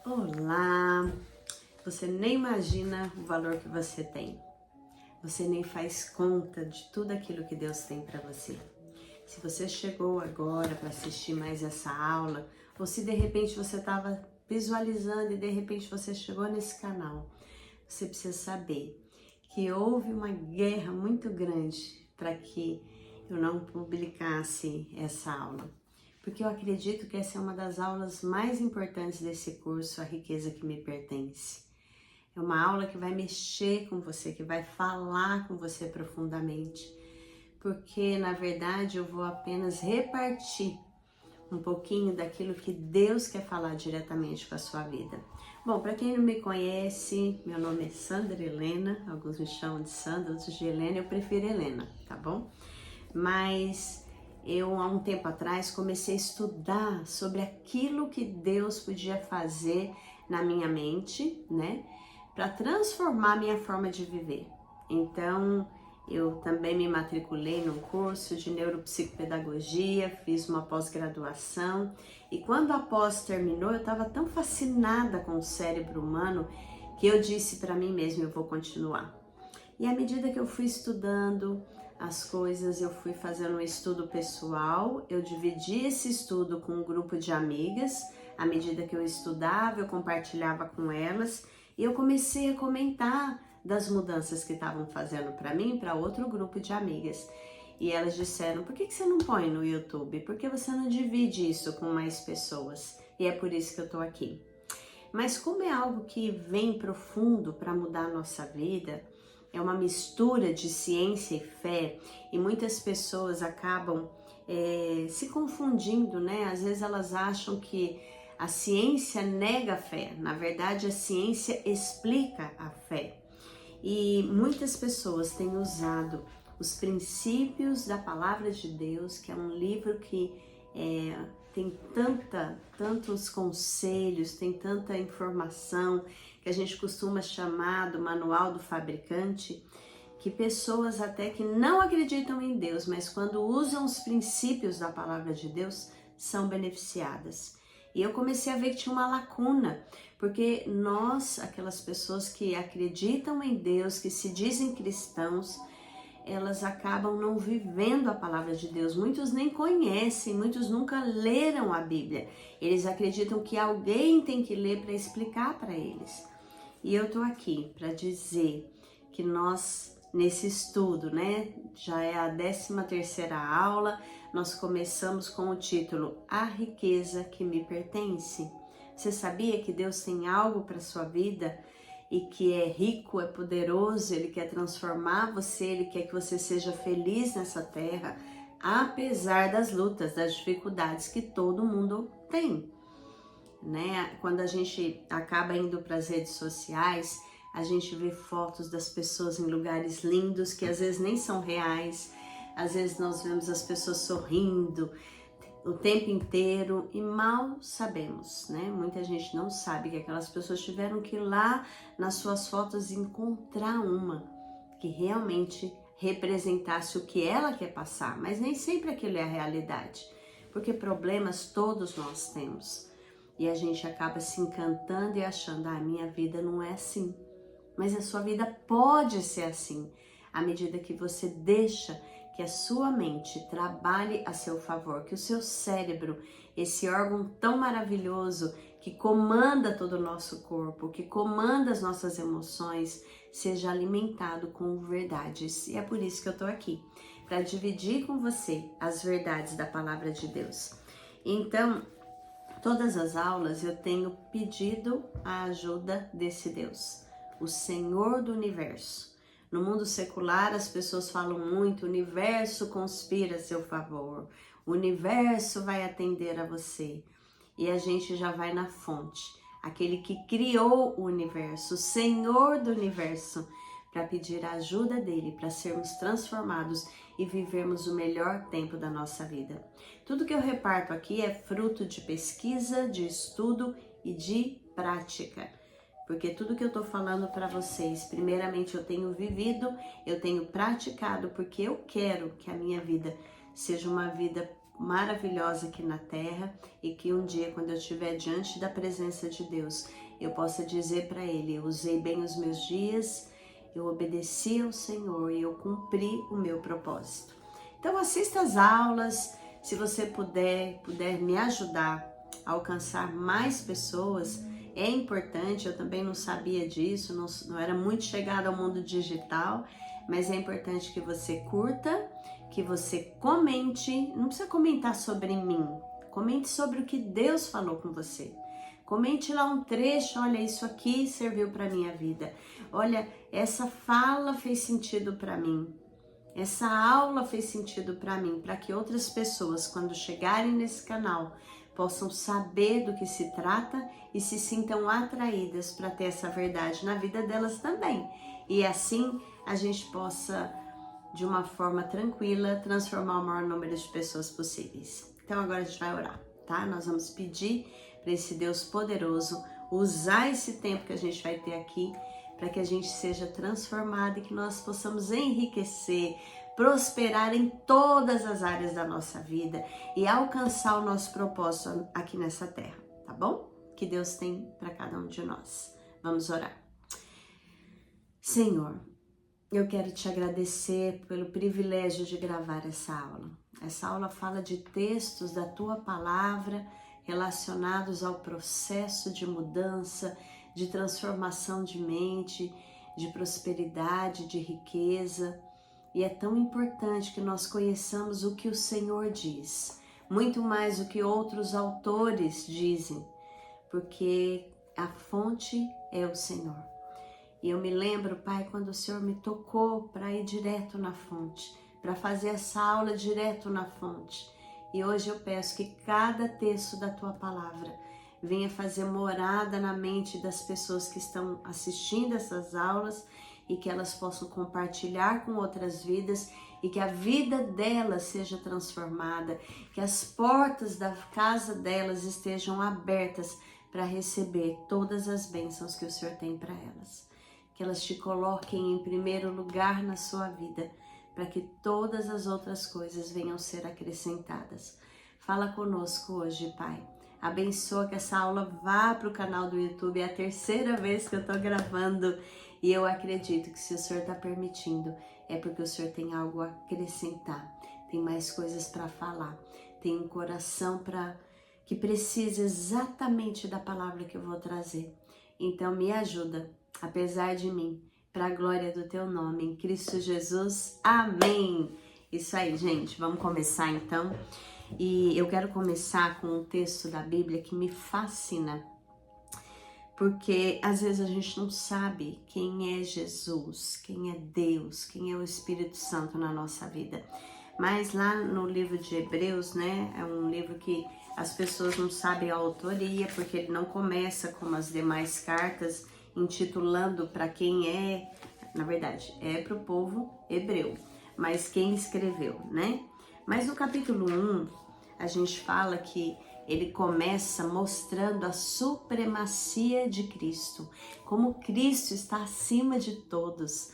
Olá! Você nem imagina o valor que você tem. Você nem faz conta de tudo aquilo que Deus tem para você. Se você chegou agora para assistir mais essa aula, ou se de repente você estava visualizando e de repente você chegou nesse canal, você precisa saber que houve uma guerra muito grande para que eu não publicasse essa aula. Porque eu acredito que essa é uma das aulas mais importantes desse curso, A Riqueza que Me Pertence. É uma aula que vai mexer com você, que vai falar com você profundamente, porque na verdade eu vou apenas repartir um pouquinho daquilo que Deus quer falar diretamente com a sua vida. Bom, para quem não me conhece, meu nome é Sandra Helena, alguns me chamam de Sandra, outros de Helena, eu prefiro Helena, tá bom? Mas eu, há um tempo atrás, comecei a estudar sobre aquilo que Deus podia fazer na minha mente, né? Para transformar a minha forma de viver. Então, eu também me matriculei num curso de neuropsicopedagogia, fiz uma pós-graduação e quando a pós terminou, eu estava tão fascinada com o cérebro humano que eu disse para mim mesma, eu vou continuar. E à medida que eu fui estudando as coisas, eu fui fazendo um estudo pessoal, eu dividi esse estudo com um grupo de amigas, à medida que eu estudava, eu compartilhava com elas e eu comecei a comentar das mudanças que estavam fazendo para mim e para outro grupo de amigas. E elas disseram, por que você não põe no YouTube? Por que você não divide isso com mais pessoas? E é por isso que eu tô aqui. Mas como é algo que vem profundo para mudar a nossa vida, é uma mistura de ciência e fé, e muitas pessoas acabam se confundindo, né? Às vezes elas acham que a ciência nega a fé, na verdade a ciência explica a fé. E muitas pessoas têm usado os princípios da Palavra de Deus, que é um livro que tem tantos conselhos, tem tanta informação, que a gente costuma chamar do manual do fabricante, que pessoas até que não acreditam em Deus, mas quando usam os princípios da Palavra de Deus, são beneficiadas. E eu comecei a ver que tinha uma lacuna, porque nós, aquelas pessoas que acreditam em Deus, que se dizem cristãos, elas acabam não vivendo a palavra de Deus. Muitos nem conhecem, muitos nunca leram a Bíblia. Eles acreditam que alguém tem que ler para explicar para eles. E eu tô aqui para dizer que nós, nesse estudo, né, já é a 13ª aula, nós começamos com o título A Riqueza que Me Pertence. Você sabia que Deus tem algo para sua vida e que é rico, é poderoso, Ele quer transformar você, Ele quer que você seja feliz nessa terra, apesar das lutas, das dificuldades que todo mundo tem, né? Quando a gente acaba indo para as redes sociais, a gente vê fotos das pessoas em lugares lindos que às vezes nem são reais, às vezes nós vemos as pessoas sorrindo o tempo inteiro e mal sabemos, né? Muita gente não sabe que aquelas pessoas tiveram que ir lá nas suas fotos encontrar uma que realmente representasse o que ela quer passar, mas nem sempre aquilo é a realidade, porque problemas todos nós temos e a gente acaba se encantando e achando, minha vida não é assim, mas a sua vida pode ser assim, à medida que você deixa que a sua mente trabalhe a seu favor, que o seu cérebro, esse órgão tão maravilhoso que comanda todo o nosso corpo, que comanda as nossas emoções, seja alimentado com verdades. E é por isso que eu tô aqui, para dividir com você as verdades da Palavra de Deus. Então, todas as aulas eu tenho pedido a ajuda desse Deus, o Senhor do Universo. No mundo secular, as pessoas falam muito, o universo conspira a seu favor, o universo vai atender a você. E a gente já vai na fonte, aquele que criou o universo, o Senhor do Universo, para pedir a ajuda dele, para sermos transformados e vivermos o melhor tempo da nossa vida. Tudo que eu reparto aqui é fruto de pesquisa, de estudo e de prática. Porque tudo que eu tô falando para vocês, primeiramente eu tenho vivido, eu tenho praticado, porque eu quero que a minha vida seja uma vida maravilhosa aqui na terra e que um dia, quando eu estiver diante da presença de Deus, eu possa dizer para Ele: eu usei bem os meus dias, eu obedeci ao Senhor e eu cumpri o meu propósito. Então assista às aulas, se você puder me ajudar a alcançar mais pessoas. É importante, eu também não sabia disso, não era muito chegada ao mundo digital, mas é importante que você curta, que você comente, não precisa comentar sobre mim, comente sobre o que Deus falou com você. Comente lá um trecho: olha, isso aqui serviu para minha vida. Olha, essa fala fez sentido para mim. Essa aula fez sentido para mim, para que outras pessoas, quando chegarem nesse canal, possam saber do que se trata e se sintam atraídas para ter essa verdade na vida delas também. E assim a gente possa, de uma forma tranquila, transformar o maior número de pessoas possíveis. Então agora a gente vai orar, tá? Nós vamos pedir para esse Deus poderoso usar esse tempo que a gente vai ter aqui para que a gente seja transformado e que nós possamos enriquecer, prosperar em todas as áreas da nossa vida e alcançar o nosso propósito aqui nessa terra, tá bom? Que Deus tem para cada um de nós. Vamos orar. Senhor, eu quero te agradecer pelo privilégio de gravar essa aula. Essa aula fala de textos da tua palavra relacionados ao processo de mudança, de transformação de mente, de prosperidade, de riqueza. E é tão importante que nós conheçamos o que o Senhor diz, muito mais do que outros autores dizem, porque a fonte é o Senhor. E eu me lembro, Pai, quando o Senhor me tocou para ir direto na fonte, para fazer essa aula direto na fonte. E hoje eu peço que cada texto da tua palavra venha fazer morada na mente das pessoas que estão assistindo essas aulas e que elas possam compartilhar com outras vidas e que a vida delas seja transformada, que as portas da casa delas estejam abertas para receber todas as bênçãos que o Senhor tem para elas. Que elas te coloquem em primeiro lugar na sua vida, para que todas as outras coisas venham ser acrescentadas. Fala conosco hoje, Pai. Abençoa que essa aula vá para o canal do YouTube. É a terceira vez que eu estou gravando e eu acredito que se o Senhor está permitindo, é porque o Senhor tem algo a acrescentar, tem mais coisas para falar, tem um coração que precisa exatamente da palavra que eu vou trazer. Então me ajuda, apesar de mim, para a glória do teu nome, em Cristo Jesus. Amém! Isso aí, gente. Vamos começar então. E eu quero começar com um texto da Bíblia que me fascina, porque às vezes a gente não sabe quem é Jesus, quem é Deus, quem é o Espírito Santo na nossa vida. Mas lá no livro de Hebreus, né, é um livro que as pessoas não sabem a autoria, porque ele não começa como as demais cartas, intitulando para quem é, na verdade, é para o povo hebreu, mas quem escreveu, né? Mas no capítulo 1, a gente fala que ele começa mostrando a supremacia de Cristo, como Cristo está acima de todos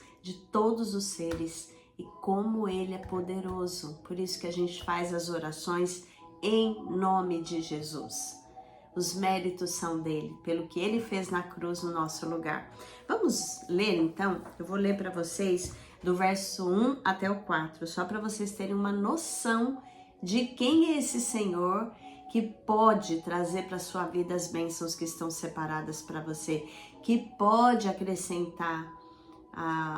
os seres, e como ele é poderoso. Por isso que a gente faz as orações em nome de Jesus. Os méritos são dele, pelo que ele fez na cruz no nosso lugar. Vamos ler então? Eu vou ler para vocês do verso 1 até o 4, só para vocês terem uma noção de quem é esse Senhor que pode trazer para sua vida as bênçãos que estão separadas para você, que pode acrescentar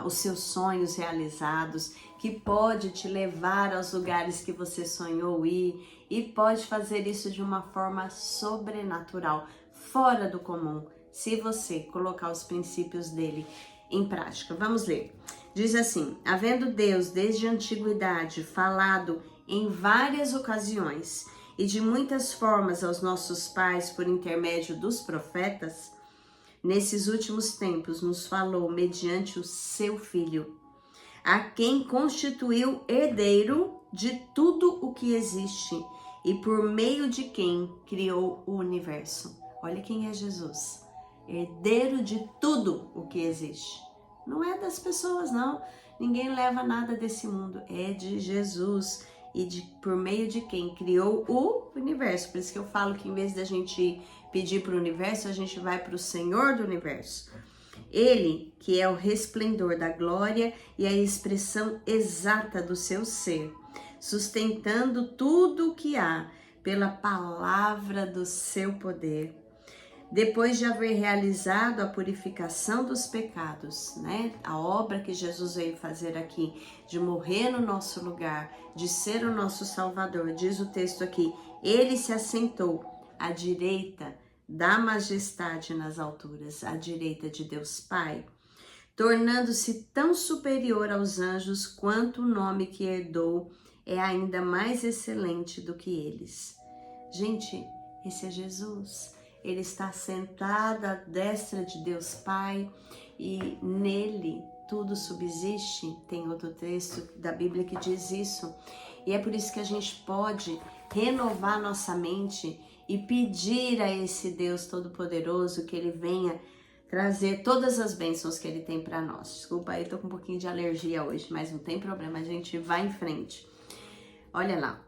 os seus sonhos realizados, que pode te levar aos lugares que você sonhou ir e pode fazer isso de uma forma sobrenatural, fora do comum, se você colocar os princípios dele em prática. Vamos ler. Diz assim: havendo Deus desde a antiguidade falado em várias ocasiões e de muitas formas aos nossos pais por intermédio dos profetas, nesses últimos tempos nos falou mediante o seu Filho, a quem constituiu herdeiro de tudo o que existe e por meio de quem criou o universo. Olha quem é Jesus, herdeiro de tudo o que existe. Não é das pessoas, não. Ninguém leva nada desse mundo, é de Jesus. e por meio de quem criou o universo. Por isso que eu falo que em vez da gente pedir para o universo, a gente vai para o Senhor do universo. Ele, que é o resplendor da glória e a expressão exata do seu ser, sustentando tudo o que há pela palavra do seu poder. Depois de haver realizado a purificação dos pecados, né? A obra que Jesus veio fazer aqui, de morrer no nosso lugar, de ser o nosso Salvador, diz o texto aqui, ele se assentou à direita da majestade nas alturas, à direita de Deus Pai, tornando-se tão superior aos anjos quanto o nome que herdou é ainda mais excelente do que eles. Gente, esse é Jesus. Ele está sentado à destra de Deus Pai e nele tudo subsiste. Tem outro texto da Bíblia que diz isso. E é por isso que a gente pode renovar nossa mente e pedir a esse Deus Todo-Poderoso que Ele venha trazer todas as bênçãos que Ele tem para nós. Desculpa aí, tô com um pouquinho de alergia hoje, mas não tem problema, a gente vai em frente. Olha lá.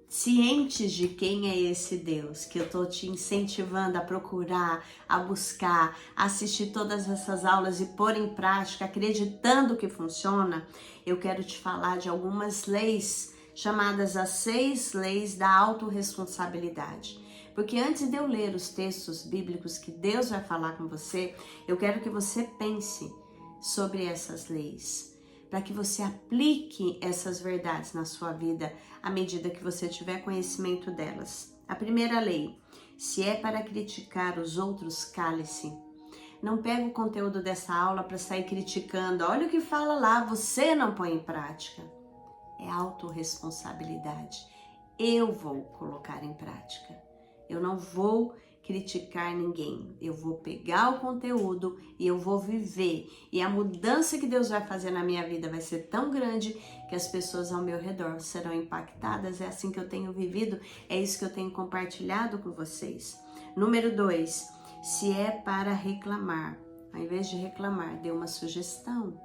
Cientes de quem é esse Deus, que eu tô te incentivando a procurar, a buscar, a assistir todas essas aulas e pôr em prática, acreditando que funciona, eu quero te falar de algumas leis chamadas as 6 leis da autorresponsabilidade. Porque antes de eu ler os textos bíblicos que Deus vai falar com você, eu quero que você pense sobre essas leis, para que você aplique essas verdades na sua vida à medida que você tiver conhecimento delas. A primeira lei: se é para criticar os outros, cale-se. Não pega o conteúdo dessa aula para sair criticando. Olha o que fala lá, você não põe em prática. É autorresponsabilidade. Eu vou colocar em prática. Eu não vou criticar ninguém. Eu vou pegar o conteúdo e eu vou viver. E a mudança que Deus vai fazer na minha vida vai ser tão grande que as pessoas ao meu redor serão impactadas. É assim que eu tenho vivido, é isso que eu tenho compartilhado com vocês. Número 2, se é para reclamar, ao invés de reclamar, dê uma sugestão.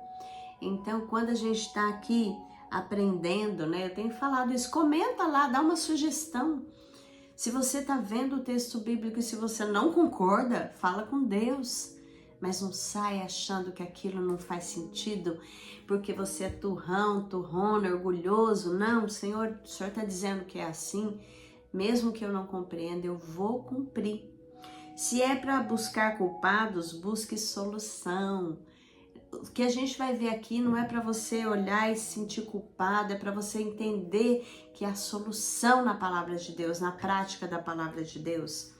Então, quando a gente está aqui aprendendo, né? Eu tenho falado isso, comenta lá, dá uma sugestão. Se você está vendo o texto bíblico e se você não concorda, fala com Deus. Mas não sai achando que aquilo não faz sentido, porque você é turrão, turrona, orgulhoso. Não, o Senhor está dizendo que é assim. Mesmo que eu não compreenda, eu vou cumprir. Se é para buscar culpados, busque solução. O que a gente vai ver aqui não é para você olhar e se sentir culpado, é para você entender que a solução na palavra de Deus, na prática da palavra de Deus.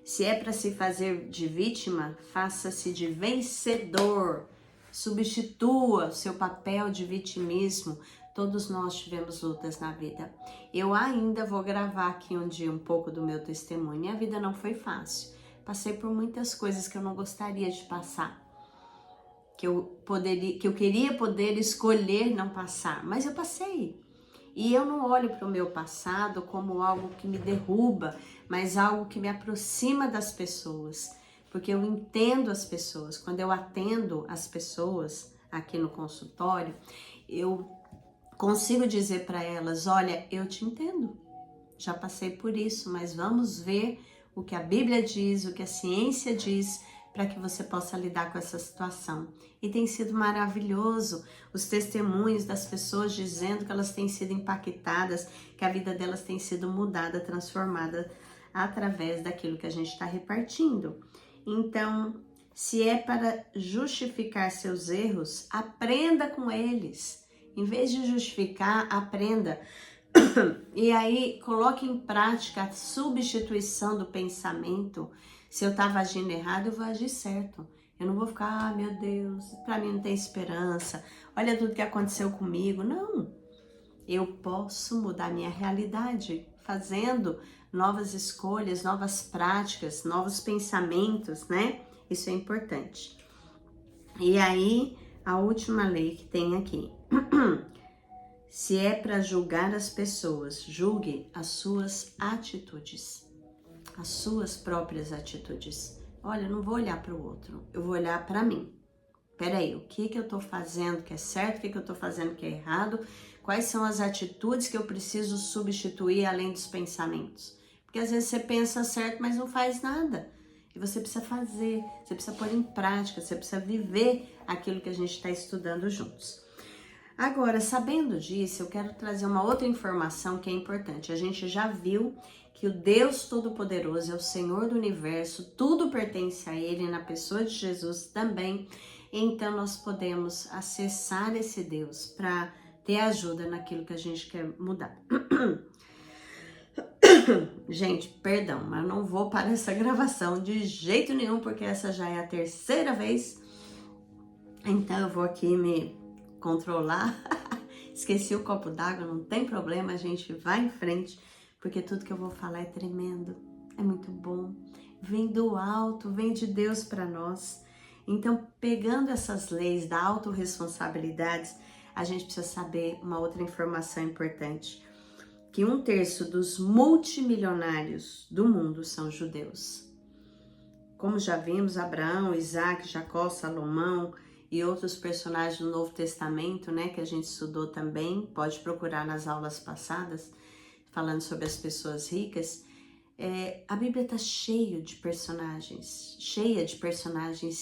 Se é para se fazer de vítima, faça-se de vencedor. Substitua o seu papel de vitimismo. Todos nós tivemos lutas na vida. Eu ainda vou gravar aqui um dia um pouco do meu testemunho. Minha vida não foi fácil. Passei por muitas coisas que eu não gostaria de passar. Que eu queria poder escolher não passar, mas eu passei. E eu não olho para o meu passado como algo que me derruba, mas algo que me aproxima das pessoas, porque eu entendo as pessoas. Quando eu atendo as pessoas aqui no consultório, eu consigo dizer para elas, olha, eu te entendo, já passei por isso, mas vamos ver o que a Bíblia diz, o que a ciência diz, para que você possa lidar com essa situação. E tem sido maravilhoso os testemunhos das pessoas dizendo que elas têm sido impactadas, que a vida delas tem sido mudada, transformada através daquilo que a gente está repartindo. Então, se é para justificar seus erros, aprenda com eles. Em vez de justificar, aprenda. E aí, coloque em prática a substituição do pensamento. Se eu estava agindo errado, eu vou agir certo. Eu não vou ficar, meu Deus, para mim não tem esperança. Olha tudo que aconteceu comigo. Não. Eu posso mudar minha realidade fazendo novas escolhas, novas práticas, novos pensamentos, né? Isso é importante. E aí, a última lei que tem aqui. Se é para julgar as pessoas, julgue as suas atitudes. As suas próprias atitudes. Olha, eu não vou olhar para o outro, eu vou olhar para mim. Peraí, o que eu tô fazendo que é certo, o que eu tô fazendo que é errado, Quais são as atitudes que eu preciso substituir além dos pensamentos? Porque às vezes você pensa certo, mas não faz nada. E você precisa fazer, você precisa pôr em prática, você precisa viver aquilo que a gente está estudando juntos. Agora, sabendo disso, eu quero trazer uma outra informação que é importante. A gente já viu que o Deus Todo-Poderoso é o Senhor do Universo, tudo pertence a Ele, na pessoa de Jesus também. Então, nós podemos acessar esse Deus para ter ajuda naquilo que a gente quer mudar. Gente, perdão, mas eu não vou parar essa gravação de jeito nenhum, porque essa já é a terceira vez. Então, eu vou aqui me controlar. Esqueci o copo d'água, não tem problema, a gente vai em frente, porque tudo que eu vou falar é tremendo, é muito bom, vem do alto, vem de Deus para nós. Então, pegando essas leis da autorresponsabilidade, a gente precisa saber uma outra informação importante, que 1/3 dos multimilionários do mundo são judeus. Como já vimos, Abraão, Isaac, Jacó, Salomão e outros personagens do Novo Testamento, né, que a gente estudou também, pode procurar nas aulas passadas, falando sobre as pessoas ricas. A Bíblia está cheia de personagens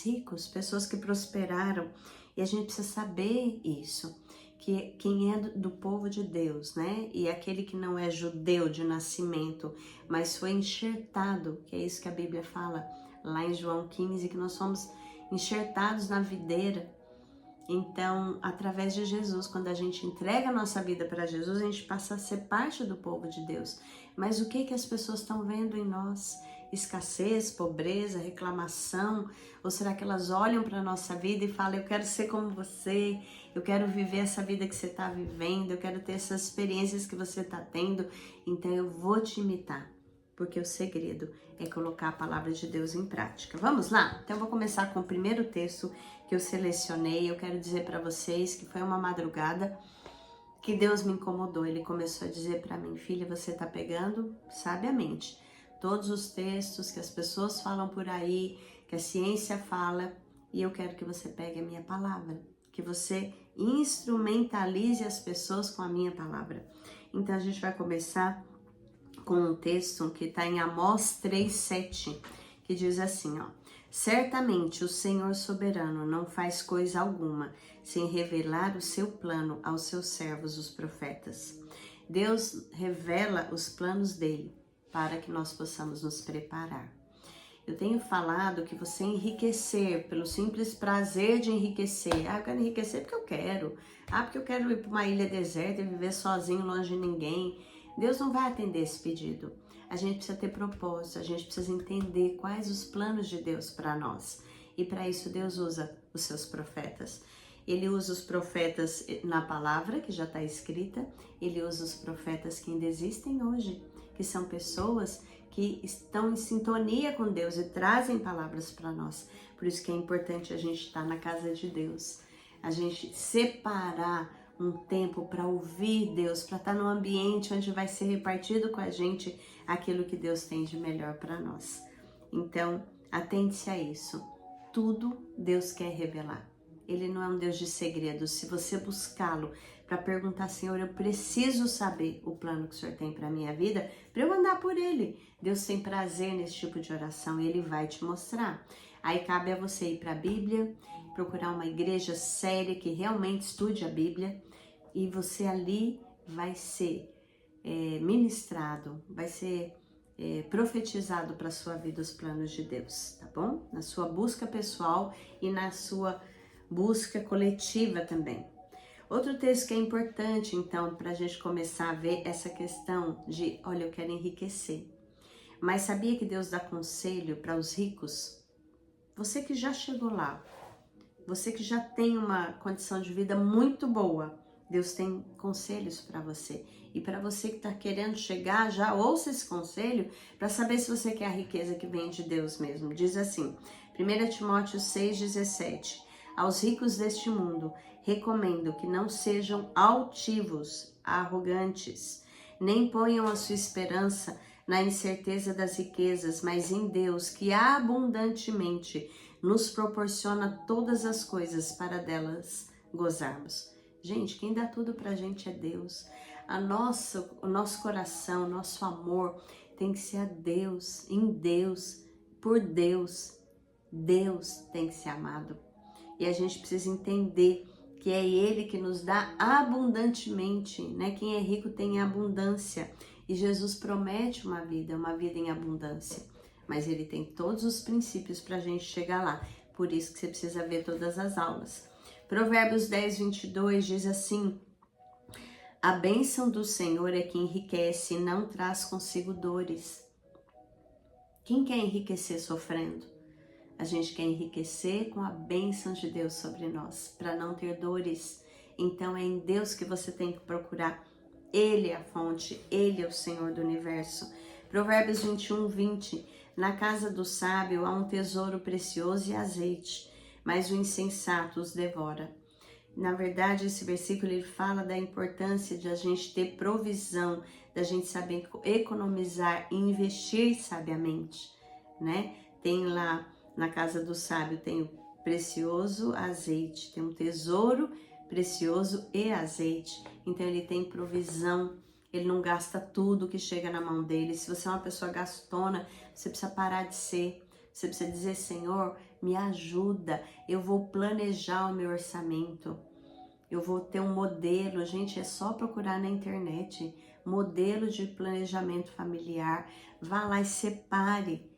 ricos, pessoas que prosperaram, e a gente precisa saber isso, que quem é do povo de Deus, né, e aquele que não é judeu de nascimento, mas foi enxertado, que é isso que a Bíblia fala, lá em João 15, que nós somos enxertados na videira. Então, através de Jesus, quando a gente entrega a nossa vida para Jesus, a gente passa a ser parte do povo de Deus. Mas o que as pessoas estão vendo em nós? Escassez, pobreza, reclamação? Ou será que elas olham para a nossa vida e falam, eu quero ser como você, eu quero viver essa vida que você está vivendo, eu quero ter essas experiências que você está tendo, então eu vou te imitar. Porque o segredo é colocar a palavra de Deus em prática. Vamos lá? Então eu vou começar com o primeiro texto que eu selecionei. Eu quero dizer para vocês que foi uma madrugada que Deus me incomodou. Ele começou a dizer para mim, filha, você está pegando sabiamente todos os textos que as pessoas falam por aí, que a ciência fala, e eu quero que você pegue a minha palavra, que você instrumentalize as pessoas com a minha palavra. Então a gente vai começar com um texto que está em Amós 3:7, que diz assim, ó: certamente o Senhor soberano não faz coisa alguma sem revelar o seu plano aos seus servos, os profetas. Deus revela os planos dele para que nós possamos nos preparar. Eu tenho falado que você enriquecer pelo simples prazer de enriquecer. Eu quero enriquecer porque eu quero. Porque eu quero ir para uma ilha deserta e viver sozinho, longe de ninguém. Deus não vai atender esse pedido. A gente precisa ter propósito, a gente precisa entender quais os planos de Deus para nós. E para isso Deus usa os seus profetas. Ele usa os profetas na palavra, que já está escrita. Ele usa os profetas que ainda existem hoje, que são pessoas que estão em sintonia com Deus e trazem palavras para nós. Por isso que é importante a gente estar na casa de Deus. A gente separar um tempo para ouvir Deus, para estar num ambiente onde vai ser repartido com a gente aquilo que Deus tem de melhor para nós. Então, atente-se a isso. Tudo Deus quer revelar. Ele não é um Deus de segredos. Se você buscá-lo para perguntar, Senhor, eu preciso saber o plano que o Senhor tem para a minha vida, para eu andar por ele. Deus tem prazer nesse tipo de oração e ele vai te mostrar. Aí cabe a você ir para a Bíblia, procurar uma igreja séria que realmente estude a Bíblia, e você ali vai ser ministrado, vai ser profetizado para a sua vida os planos de Deus, tá bom? Na sua busca pessoal e na sua busca coletiva também. Outro texto que é importante, então, para a gente começar a ver essa questão de, olha, eu quero enriquecer. Mas sabia que Deus dá conselho para os ricos? Você que já chegou lá, você que já tem uma condição de vida muito boa, Deus tem conselhos para você. E para você que está querendo chegar, já ouça esse conselho para saber se você quer a riqueza que vem de Deus mesmo. Diz assim, 1 Timóteo 6,17: aos ricos deste mundo, recomendo que não sejam altivos, arrogantes, nem ponham a sua esperança na incerteza das riquezas, mas em Deus, que abundantemente nos proporciona todas as coisas para delas gozarmos. Gente, quem dá tudo pra gente é Deus. O nosso coração, o nosso amor tem que ser a Deus, em Deus, por Deus. Deus tem que ser amado. E a gente precisa entender que é Ele que nos dá abundantemente, né? Quem é rico tem abundância. E Jesus promete uma vida em abundância. Mas Ele tem todos os princípios para a gente chegar lá. Por isso que você precisa ver todas as aulas. Provérbios 10, 22 diz assim: a bênção do Senhor é que enriquece e não traz consigo dores. Quem quer enriquecer sofrendo? A gente quer enriquecer com a bênção de Deus sobre nós, para não ter dores. Então é em Deus que você tem que procurar. Ele é a fonte, Ele é o Senhor do universo. Provérbios 21, 20. Na casa do sábio há um tesouro precioso e azeite, mas o insensato os devora. Na verdade, esse versículo ele fala da importância de a gente ter provisão, da gente saber economizar e investir sabiamente, né? Tem lá na casa do sábio, tem o precioso azeite, tem um tesouro precioso e azeite. Então ele tem provisão, ele não gasta tudo que chega na mão dele. Se você é uma pessoa gastona, você precisa parar de ser. Você precisa dizer: Senhor, me ajuda, eu vou planejar o meu orçamento. Eu vou ter um modelo, gente, é só procurar na internet, modelo de planejamento familiar. Vá lá e separe.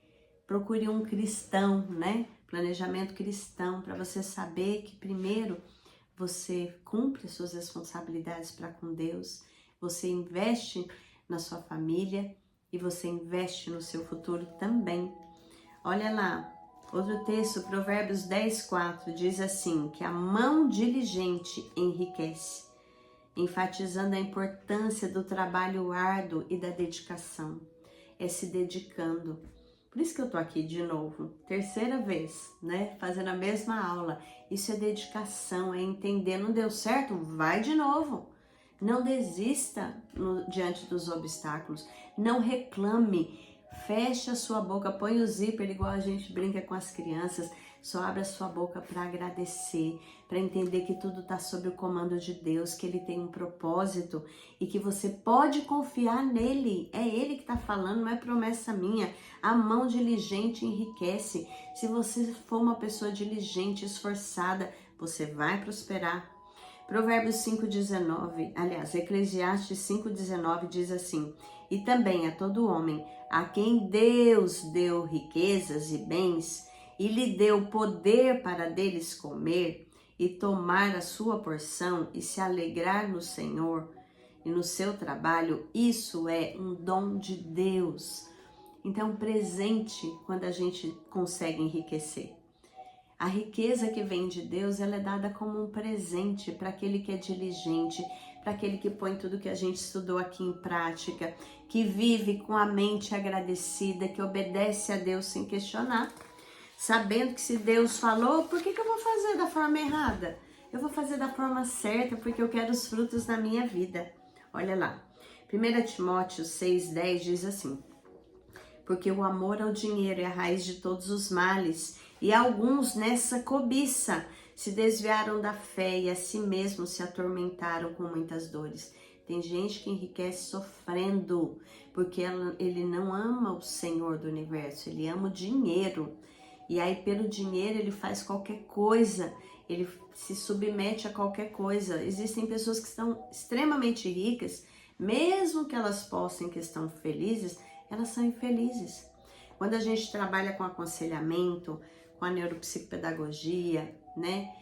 Procure um cristão, né? Planejamento cristão, para você saber que primeiro você cumpre suas responsabilidades para com Deus, você investe na sua família e você investe no seu futuro também. Olha lá, outro texto, Provérbios 10, 4, diz assim, que a mão diligente enriquece, enfatizando a importância do trabalho árduo e da dedicação. É se dedicando. Por isso que eu tô aqui de novo, terceira vez, né? Fazendo a mesma aula. Isso é dedicação, é entender. Não deu certo? Vai de novo. Não desista diante dos obstáculos. Não reclame. Feche a sua boca, põe o zíper igual a gente brinca com as crianças. Só abra a sua boca para agradecer, para entender que tudo está sob o comando de Deus, que Ele tem um propósito e que você pode confiar nele. É Ele que está falando, não é promessa minha. A mão diligente enriquece. Se você for uma pessoa diligente, esforçada, você vai prosperar. Provérbios 5,19, aliás, Eclesiastes 5,19 diz assim: e também a todo homem a quem Deus deu riquezas e bens, e lhe deu poder para deles comer e tomar a sua porção e se alegrar no Senhor e no seu trabalho, isso é um dom de Deus. Então, presente quando a gente consegue enriquecer. A riqueza que vem de Deus, ela é dada como um presente para aquele que é diligente, para aquele que põe tudo que a gente estudou aqui em prática, que vive com a mente agradecida, que obedece a Deus sem questionar, sabendo que se Deus falou, por que eu vou fazer da forma errada? Eu vou fazer da forma certa porque eu quero os frutos na minha vida. Olha lá, 1 Timóteo 6,10 diz assim: porque o amor ao dinheiro é a raiz de todos os males, e alguns nessa cobiça se desviaram da fé e a si mesmos se atormentaram com muitas dores. Tem gente que enriquece sofrendo, porque ele não ama o Senhor do universo, ele ama o dinheiro. E aí pelo dinheiro ele faz qualquer coisa, ele se submete a qualquer coisa. Existem pessoas que estão extremamente ricas, mesmo que elas possam que estão felizes, elas são infelizes. Quando a gente trabalha com aconselhamento, com a neuropsicopedagogia, né,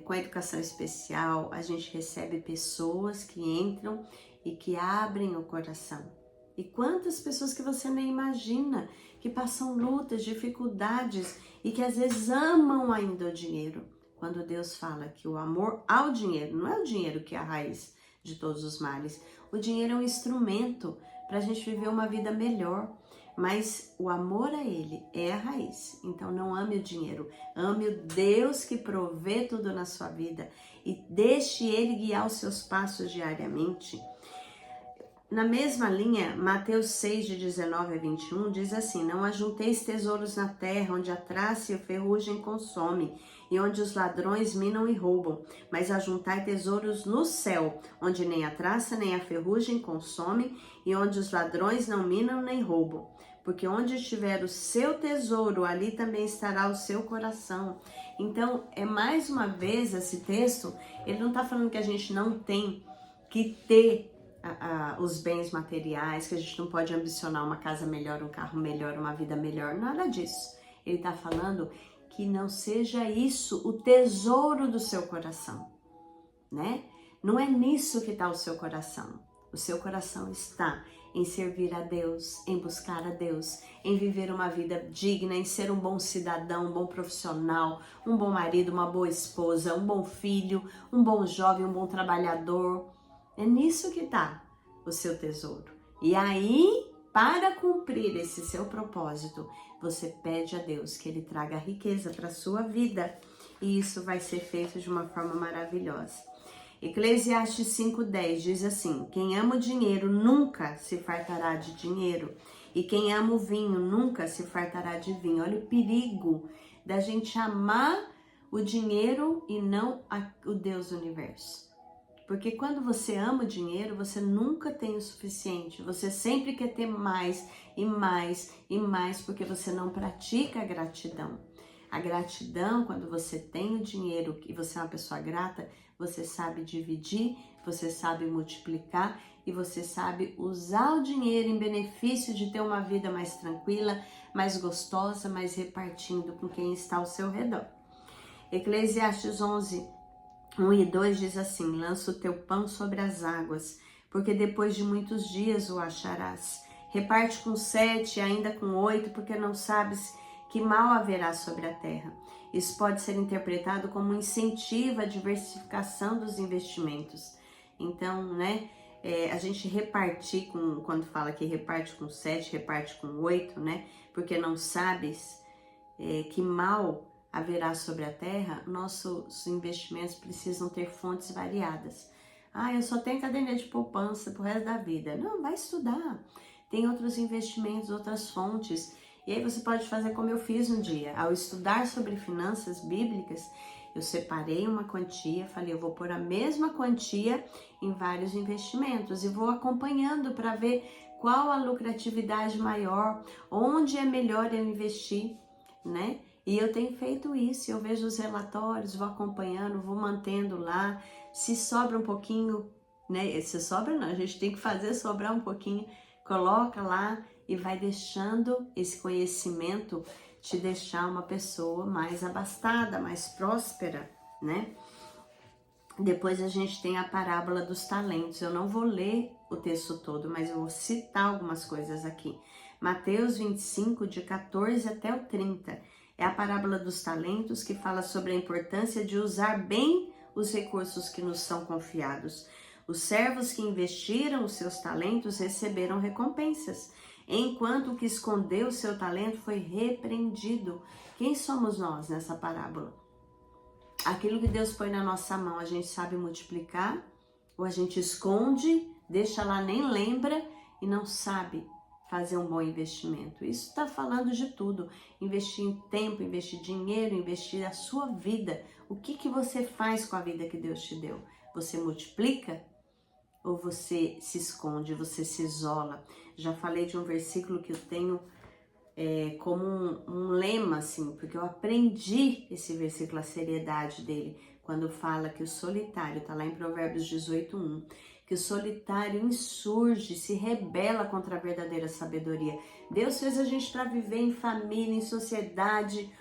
com a educação especial, a gente recebe pessoas que entram e que abrem o coração. E quantas pessoas que você nem imagina, que passam lutas, dificuldades e que às vezes amam ainda o dinheiro. Quando Deus fala que o amor ao dinheiro, não é o dinheiro que é a raiz de todos os males. O dinheiro é um instrumento para a gente viver uma vida melhor, mas o amor a Ele é a raiz. Então não ame o dinheiro, ame o Deus que provê tudo na sua vida e deixe Ele guiar os seus passos diariamente. Na mesma linha, Mateus 6, de 19 a 21, diz assim: não ajunteis tesouros na terra, onde a traça e a ferrugem consome, e onde os ladrões minam e roubam, mas ajuntai tesouros no céu, onde nem a traça nem a ferrugem consome, e onde os ladrões não minam nem roubam. Porque onde estiver o seu tesouro, ali também estará o seu coração. Então, é mais uma vez esse texto, ele não está falando que a gente não tem que ter os bens materiais, que a gente não pode ambicionar uma casa melhor, um carro melhor, uma vida melhor, nada disso. Ele está falando que não seja isso o tesouro do seu coração, né? Não é nisso que está o seu coração. O seu coração está em servir a Deus, em buscar a Deus, em viver uma vida digna, em ser um bom cidadão, um bom profissional, um bom marido, uma boa esposa, um bom filho, um bom jovem, um bom trabalhador. É nisso que está o seu tesouro. E aí, para cumprir esse seu propósito, você pede a Deus que Ele traga riqueza para a sua vida. E isso vai ser feito de uma forma maravilhosa. Eclesiastes 5:10 diz assim: quem ama o dinheiro nunca se fartará de dinheiro, e quem ama o vinho nunca se fartará de vinho. Olha o perigo da gente amar o dinheiro e não o Deus do universo. Porque quando você ama o dinheiro, você nunca tem o suficiente. Você sempre quer ter mais e mais e mais, porque você não pratica a gratidão. A gratidão, quando você tem o dinheiro e você é uma pessoa grata, você sabe dividir, você sabe multiplicar e você sabe usar o dinheiro em benefício de ter uma vida mais tranquila, mais gostosa, mais repartindo com quem está ao seu redor. Eclesiastes 11, 1 e 2 diz assim: lança o teu pão sobre as águas, porque depois de muitos dias o acharás. Reparte com 7, ainda com 8, porque não sabes que mal haverá sobre a terra. Isso pode ser interpretado como um incentivo à diversificação dos investimentos. Então, né, a gente repartir quando fala que reparte com 7, reparte com 8, né, porque não sabes que mal haverá sobre a terra, nossos investimentos precisam ter fontes variadas. Eu só tenho caderneta de poupança pro resto da vida. Não, vai estudar. Tem outros investimentos, outras fontes. E aí você pode fazer como eu fiz um dia. Ao estudar sobre finanças bíblicas, eu separei uma quantia, falei, eu vou pôr a mesma quantia em vários investimentos e vou acompanhando para ver qual a lucratividade maior, onde é melhor eu investir, né? E eu tenho feito isso, eu vejo os relatórios, vou acompanhando, vou mantendo lá. Se sobra um pouquinho, né? Se sobra não, a gente tem que fazer sobrar um pouquinho, coloca lá e vai deixando esse conhecimento te deixar uma pessoa mais abastada, mais próspera, né? Depois a gente tem a parábola dos talentos. Eu não vou ler o texto todo, mas eu vou citar algumas coisas aqui. Mateus 25, de 14 até o 30. É a parábola dos talentos que fala sobre a importância de usar bem os recursos que nos são confiados. Os servos que investiram os seus talentos receberam recompensas, enquanto o que escondeu o seu talento foi repreendido. Quem somos nós nessa parábola? Aquilo que Deus põe na nossa mão, a gente sabe multiplicar, ou a gente esconde, deixa lá, nem lembra e não sabe fazer um bom investimento. Isso está falando de tudo. Investir em tempo, investir dinheiro, investir a sua vida. O que você faz com a vida que Deus te deu? Você multiplica? Ou você se esconde, você se isola? Já falei de um versículo que eu tenho como um lema, assim, porque eu aprendi esse versículo, a seriedade dele, quando fala que o solitário, tá lá em Provérbios 18:1, que o solitário insurge, se rebela contra a verdadeira sabedoria. Deus fez a gente para viver em família, em sociedade,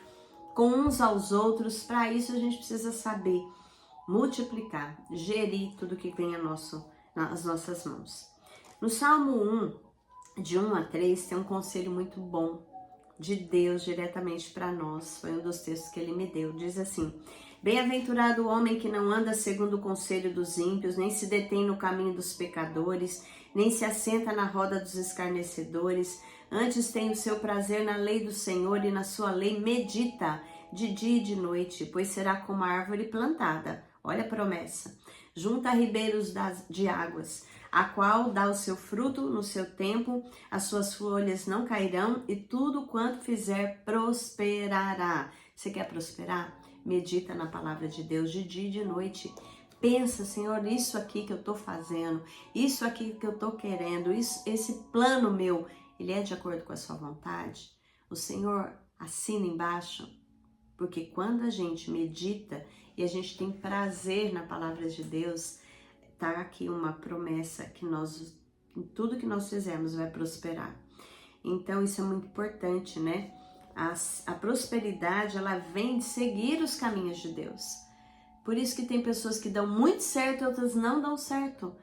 com uns aos outros. Para isso a gente precisa saber multiplicar, gerir tudo que vem nas nossas mãos. No Salmo 1, de 1 a 3, tem um conselho muito bom de Deus diretamente para nós. Foi um dos textos que ele me deu. Diz assim: bem-aventurado o homem que não anda segundo o conselho dos ímpios, nem se detém no caminho dos pecadores, nem se assenta na roda dos escarnecedores. Antes tem o seu prazer na lei do Senhor, e na sua lei medita de dia e de noite, pois será como a árvore plantada. Olha a promessa. Junto a ribeiros de águas, a qual dá o seu fruto no seu tempo, as suas folhas não cairão e tudo quanto fizer prosperará. Você quer prosperar? Medita na palavra de Deus de dia e de noite. Pensa, Senhor, isso aqui que eu estou fazendo, isso aqui que eu estou querendo, esse plano meu, ele é de acordo com a sua vontade? O Senhor assina embaixo, porque quando a gente medita e a gente tem prazer na palavra de Deus, tá aqui uma promessa que em tudo que nós fizermos vai prosperar. Então isso é muito importante, né? A prosperidade, ela vem de seguir os caminhos de Deus. Por isso que tem pessoas que dão muito certo e outras não dão certo.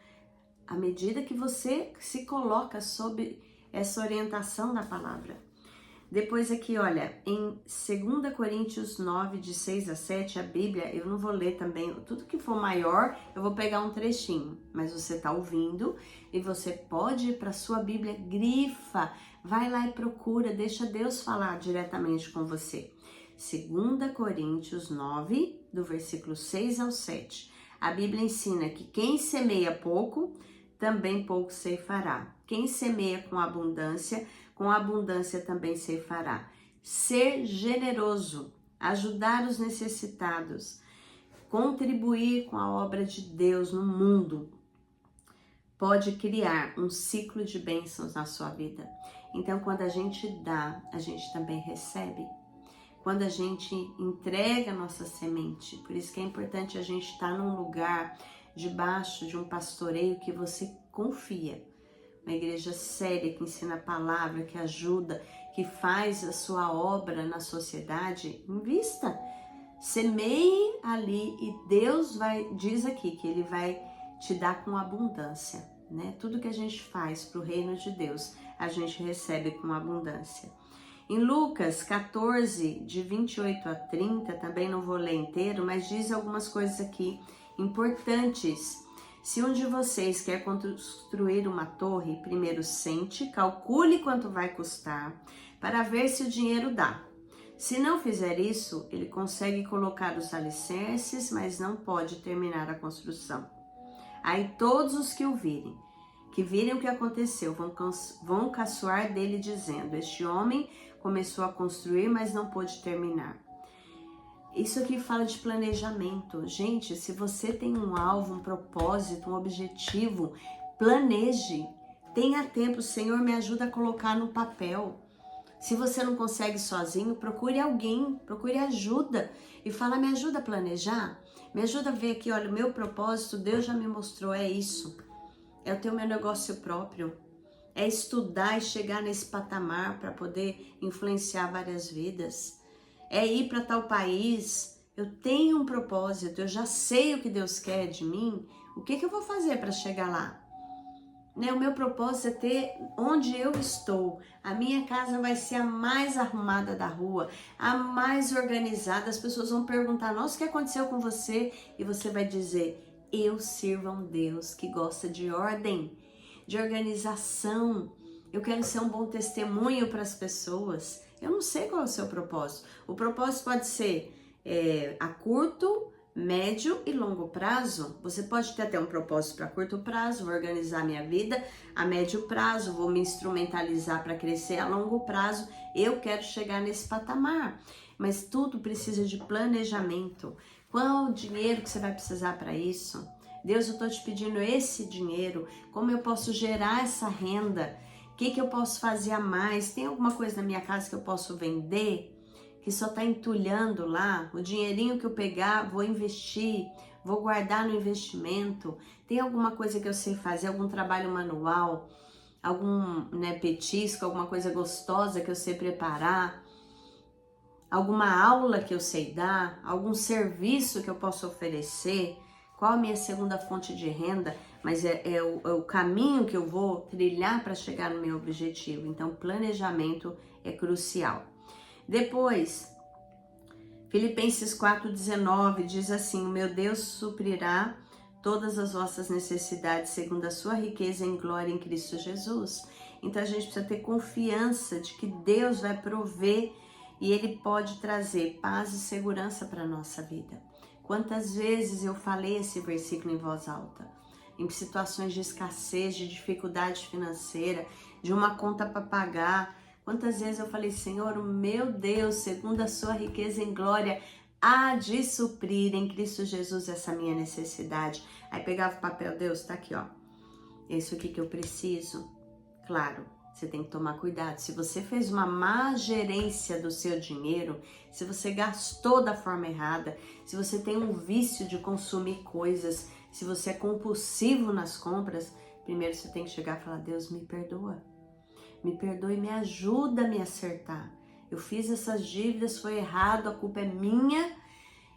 À medida que você se coloca sob essa orientação da palavra. Depois aqui, olha, em 2 Coríntios 9, de 6 a 7, a Bíblia, eu não vou ler também, tudo que for maior, eu vou pegar um trechinho, mas você tá ouvindo e você pode ir para sua Bíblia, grifa, vai lá e procura, deixa Deus falar diretamente com você. 2 Coríntios 9, do versículo 6 ao 7. A Bíblia ensina que quem semeia pouco, também pouco ceifará. Quem semeia com abundância também ceifará. Ser generoso, ajudar os necessitados, contribuir com a obra de Deus no mundo, pode criar um ciclo de bênçãos na sua vida. Então, quando a gente dá, a gente também recebe. Quando a gente entrega a nossa semente, por isso que é importante a gente estar num lugar debaixo de um pastoreio que você confia. Uma igreja séria que ensina a palavra, que ajuda, que faz a sua obra na sociedade, invista. Semeie ali e Deus diz aqui que Ele vai te dar com abundância, né? Tudo que a gente faz para o reino de Deus, a gente recebe com abundância. Em Lucas 14, de 28 a 30, também não vou ler inteiro, mas diz algumas coisas aqui importantes. Se um de vocês quer construir uma torre, primeiro sente, calcule quanto vai custar, para ver se o dinheiro dá. Se não fizer isso, ele consegue colocar os alicerces, mas não pode terminar a construção. Aí todos os que o virem, que virem o que aconteceu, vão caçoar dele dizendo, este homem começou a construir, mas não pôde terminar. Isso aqui fala de planejamento. Gente, se você tem um alvo, um propósito, um objetivo, planeje. Tenha tempo, Senhor, me ajuda a colocar no papel. Se você não consegue sozinho, procure alguém, procure ajuda e fala, me ajuda a planejar, me ajuda a ver aqui, olha, o meu propósito, Deus já me mostrou, é isso. É ter o meu negócio próprio, é estudar e chegar nesse patamar para poder influenciar várias vidas. É ir para tal país, eu tenho um propósito, eu já sei o que Deus quer de mim, o que eu vou fazer para chegar lá? Né? O meu propósito é ter onde eu estou, a minha casa vai ser a mais arrumada da rua, a mais organizada, as pessoas vão perguntar, nossa, o que aconteceu com você? E você vai dizer, eu sirvo a um Deus que gosta de ordem, de organização, eu quero ser um bom testemunho para as pessoas. Eu não sei qual é o seu propósito. O propósito pode ser a curto, médio e longo prazo. Você pode ter até um propósito para curto prazo, vou organizar minha vida. A médio prazo, vou me instrumentalizar para crescer. A longo prazo, eu quero chegar nesse patamar. Mas tudo precisa de planejamento. Qual o dinheiro que você vai precisar para isso? Deus, eu estou te pedindo esse dinheiro. Como eu posso gerar essa renda? O que eu posso fazer a mais? Tem alguma coisa na minha casa que eu posso vender? Que só está entulhando lá? O dinheirinho que eu pegar, vou investir, vou guardar no investimento. Tem alguma coisa que eu sei fazer? Algum trabalho manual? Algum petisco, alguma coisa gostosa que eu sei preparar? Alguma aula que eu sei dar? Algum serviço que eu posso oferecer? Qual a minha segunda fonte de renda? Mas é o caminho que eu vou trilhar para chegar no meu objetivo. Então, planejamento é crucial. Depois, Filipenses 4,19 diz assim, o meu Deus suprirá todas as vossas necessidades segundo a sua riqueza em glória em Cristo Jesus. Então, a gente precisa ter confiança de que Deus vai prover e Ele pode trazer paz e segurança para a nossa vida. Quantas vezes eu falei esse versículo em voz alta? em situações de escassez, de dificuldade financeira, de uma conta para pagar. Quantas vezes eu falei, Senhor, o meu Deus, segundo a sua riqueza em glória, há de suprir em Cristo Jesus essa minha necessidade. Aí pegava o papel, Deus, tá aqui, ó. É isso aqui que eu preciso. Claro, você tem que tomar cuidado. Se você fez uma má gerência do seu dinheiro, se você gastou da forma errada, se você tem um vício de consumir coisas, se você é compulsivo nas compras, primeiro você tem que chegar e falar, Deus, me perdoa. Me perdoe e me ajuda a me acertar. Eu fiz essas dívidas, foi errado, a culpa é minha.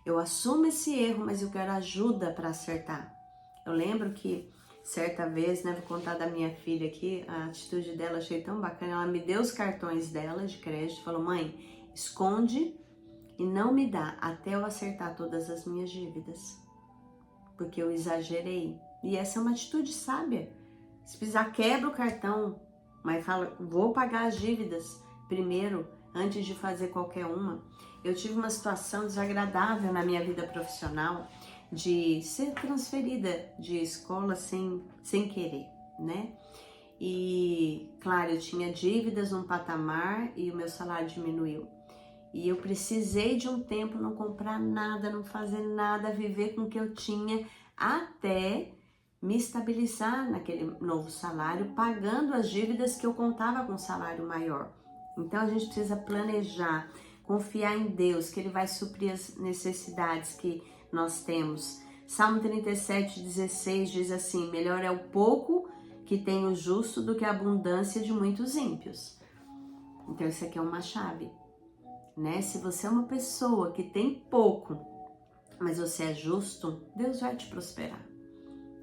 Eu assumo esse erro, mas eu quero ajuda para acertar. Eu lembro que certa vez, né, vou contar da minha filha aqui, a atitude dela achei tão bacana. Ela me deu os cartões dela de crédito, falou, mãe, esconde e não me dá até eu acertar todas as minhas dívidas. Porque eu exagerei. E essa é uma atitude sábia. Se precisar, quebra o cartão, mas fala, vou pagar as dívidas primeiro, antes de fazer qualquer uma. Eu tive uma situação desagradável na minha vida profissional de ser transferida de escola sem querer, né? E, claro, eu tinha dívidas num patamar e o meu salário diminuiu. E eu precisei de um tempo não comprar nada, não fazer nada, viver com o que eu tinha até me estabilizar naquele novo salário, pagando as dívidas que eu contava com um salário maior. Então a gente precisa planejar, confiar em Deus, que Ele vai suprir as necessidades que nós temos. Salmo 37:16 diz assim, melhor é o pouco que tem o justo do que a abundância de muitos ímpios. Então isso aqui é uma chave, né? Se você é uma pessoa que tem pouco, mas você é justo, Deus vai te prosperar.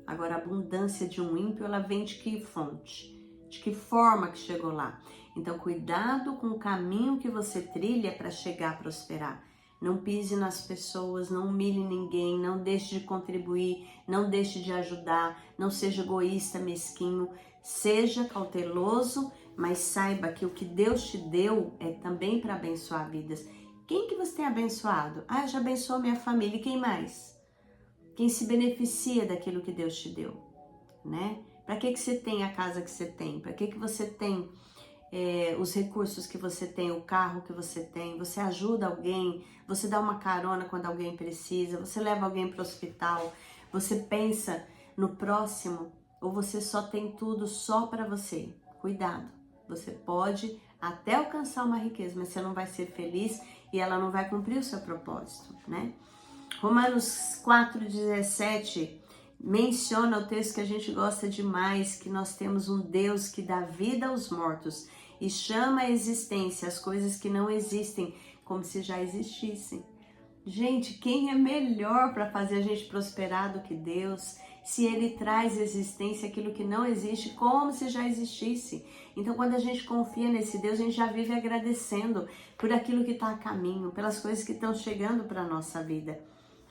Agora, a abundância de um ímpio, ela vem de que fonte? De que forma que chegou lá? Então, cuidado com o caminho que você trilha para chegar a prosperar. Não pise nas pessoas, não humilhe ninguém, não deixe de contribuir, não deixe de ajudar, não seja egoísta, mesquinho. Seja cauteloso, mas saiba que o que Deus te deu é também para abençoar vidas. Quem que você tem abençoado? Ah, eu já abençoo minha família. E quem mais? Quem se beneficia daquilo que Deus te deu, né? Para que você tem a casa que você tem? Para que você tem os recursos que você tem, o carro que você tem? Você ajuda alguém? Você dá uma carona quando alguém precisa? Você leva alguém para o hospital? Você pensa no próximo? Ou você só tem tudo só para você? Cuidado, você pode até alcançar uma riqueza, mas você não vai ser feliz e ela não vai cumprir o seu propósito, né? Romanos 4:17 menciona o texto que a gente gosta demais, que nós temos um Deus que dá vida aos mortos e chama à existência as coisas que não existem como se já existissem. Gente, quem é melhor para fazer a gente prosperar do que Deus? Se Ele traz existência aquilo que não existe, como se já existisse. Então, quando a gente confia nesse Deus, a gente já vive agradecendo por aquilo que está a caminho, pelas coisas que estão chegando para a nossa vida.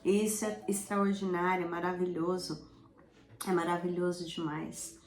E isso é extraordinário, é maravilhoso demais.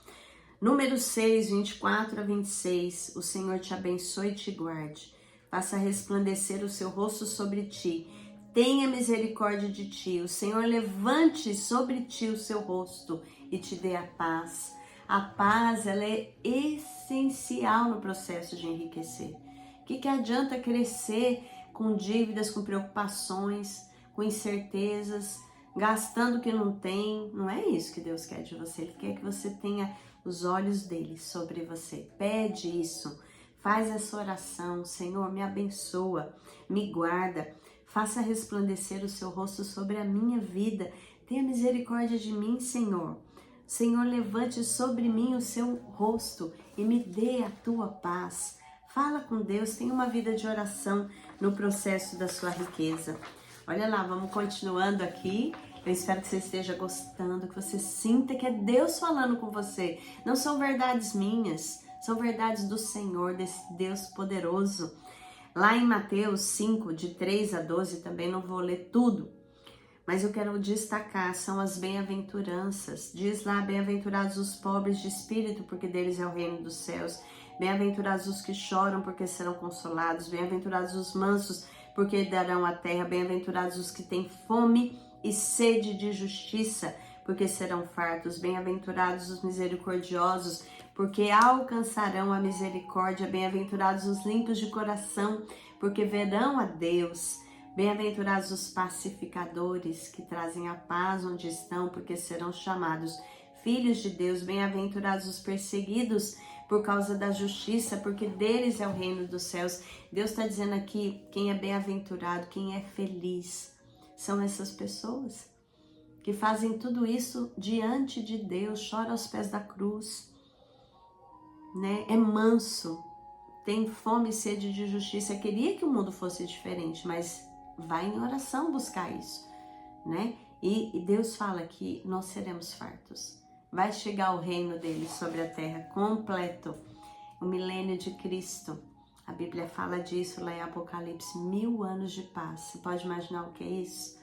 Número 6, 24-26, o Senhor te abençoe e te guarde, faça resplandecer o seu rosto sobre ti, tenha misericórdia de ti, o Senhor levante sobre ti o seu rosto e te dê a paz. A paz, ela é essencial no processo de enriquecer. O que adianta crescer com dívidas, com preocupações, com incertezas, gastando o que não tem? Não é isso que Deus quer de você. Ele quer que você tenha os olhos dele sobre você. Pede isso. Faz essa oração. Senhor, me abençoa, me guarda. Faça resplandecer o seu rosto sobre a minha vida. Tenha misericórdia de mim, Senhor. Senhor, levante sobre mim o seu rosto e me dê a tua paz. Fala com Deus. Tenha uma vida de oração no processo da sua riqueza. Olha lá, vamos continuando aqui. Eu espero que você esteja gostando, que você sinta que é Deus falando com você. Não são verdades minhas, são verdades do Senhor, desse Deus poderoso. Lá em Mateus 5, de 3-12, também não vou ler tudo, mas eu quero destacar, são as bem-aventuranças. Diz lá, bem-aventurados os pobres de espírito, porque deles é o reino dos céus. Bem-aventurados os que choram, porque serão consolados. Bem-aventurados os mansos, porque darão a terra. Bem-aventurados os que têm fome e sede de justiça, porque serão fartos. Bem-aventurados os misericordiosos, porque alcançarão a misericórdia. Bem-aventurados os limpos de coração, porque verão a Deus. Bem-aventurados os pacificadores, que trazem a paz onde estão, porque serão chamados filhos de Deus. Bem-aventurados os perseguidos por causa da justiça, porque deles é o reino dos céus. Deus está dizendo aqui, quem é bem-aventurado, quem é feliz, são essas pessoas que fazem tudo isso diante de Deus, chora aos pés da cruz, né? É manso, tem fome e sede de justiça. Queria que o mundo fosse diferente, mas vai em oração buscar isso, né? E Deus fala que nós seremos fartos. Vai chegar o reino dele sobre a terra completo, o milênio de Cristo. A Bíblia fala disso lá em Apocalipse, 1000 anos de paz. Você pode imaginar o que é isso?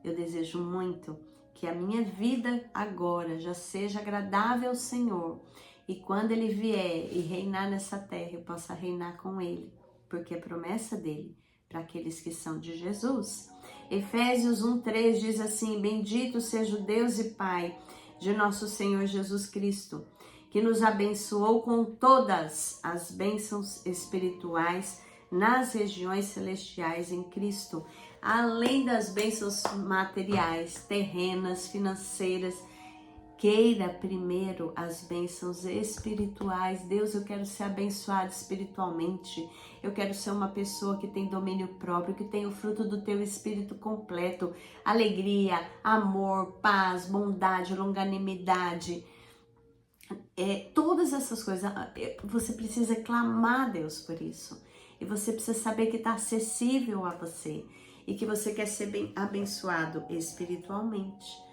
Eu desejo muito que a minha vida agora já seja agradável ao Senhor. E quando Ele vier e reinar nessa terra, eu possa reinar com Ele. Porque é promessa dele para aqueles que são de Jesus. Efésios 1:3 diz assim: bendito seja o Deus e Pai de nosso Senhor Jesus Cristo, que nos abençoou com todas as bênçãos espirituais nas regiões celestiais em Cristo, além das bênçãos materiais, terrenas, financeiras. Queira primeiro as bênçãos espirituais. Deus, eu quero ser abençoado espiritualmente. Eu quero ser uma pessoa que tem domínio próprio, que tem o fruto do teu espírito completo. Alegria, amor, paz, bondade, longanimidade. Todas essas coisas, você precisa clamar a Deus por isso. E você precisa saber que está acessível a você. E que você quer ser bem abençoado espiritualmente.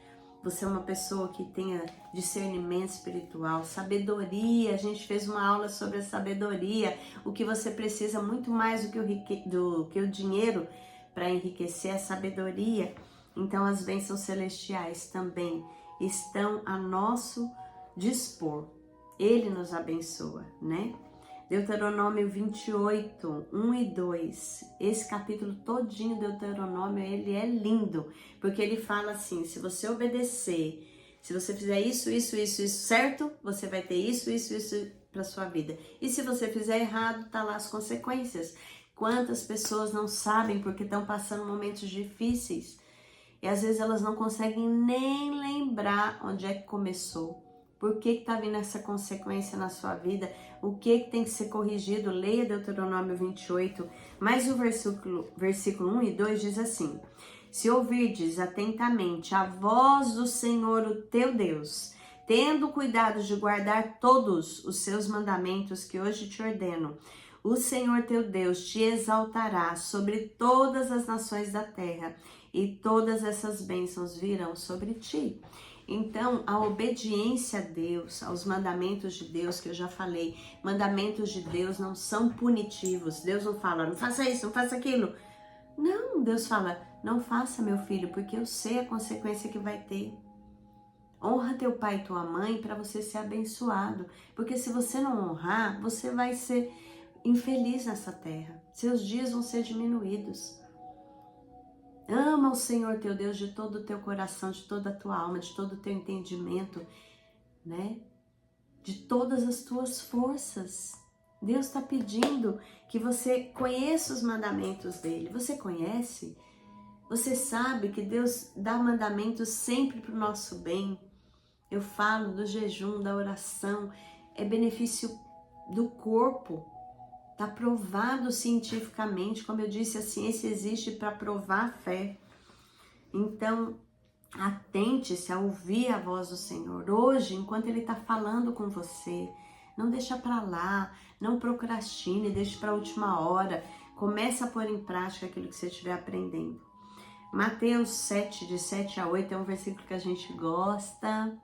Você é uma pessoa que tenha discernimento espiritual, sabedoria. A gente fez uma aula sobre a sabedoria. O que você precisa muito mais do que o dinheiro para enriquecer a sabedoria. Então as bênçãos celestiais também estão a nosso dispor. Ele nos abençoa, né? Deuteronômio 28, 1 e 2. Esse capítulo todinho do Deuteronômio, ele é lindo, porque ele fala assim, se você obedecer, se você fizer isso, certo, você vai ter isso para sua vida. E se você fizer errado, tá lá as consequências. Quantas pessoas não sabem porque estão passando momentos difíceis e às vezes elas não conseguem nem lembrar onde é que começou. Por que está vindo essa consequência na sua vida? O que tem que ser corrigido? Leia Deuteronômio 28, mas o versículo 1 e 2 diz assim: se ouvirdes atentamente a voz do Senhor, o teu Deus, tendo cuidado de guardar todos os seus mandamentos que hoje te ordeno, o Senhor teu Deus te exaltará sobre todas as nações da terra, e todas essas bênçãos virão sobre ti. Então, a obediência a Deus, aos mandamentos de Deus, que eu já falei, mandamentos de Deus não são punitivos. Deus não fala, não faça isso, não faça aquilo. Não, Deus fala, não faça, meu filho, porque eu sei a consequência que vai ter. Honra teu pai e tua mãe para você ser abençoado. Porque se você não honrar, você vai ser infeliz nessa terra. Seus dias vão ser diminuídos. Ama o Senhor teu Deus de todo o teu coração, de toda a tua alma, de todo o teu entendimento, né? De todas as tuas forças. Deus está pedindo que você conheça os mandamentos dele. Você conhece? Você sabe que Deus dá mandamentos sempre para o nosso bem. Eu falo do jejum, da oração, é benefício do corpo. Está provado cientificamente, como eu disse, a ciência existe para provar a fé. Então, atente-se a ouvir a voz do Senhor. Hoje, enquanto Ele está falando com você, não deixa para lá, não procrastine, deixe para a última hora. Comece a pôr em prática aquilo que você estiver aprendendo. Mateus 7, de 7 a 8, é um versículo que a gente gosta.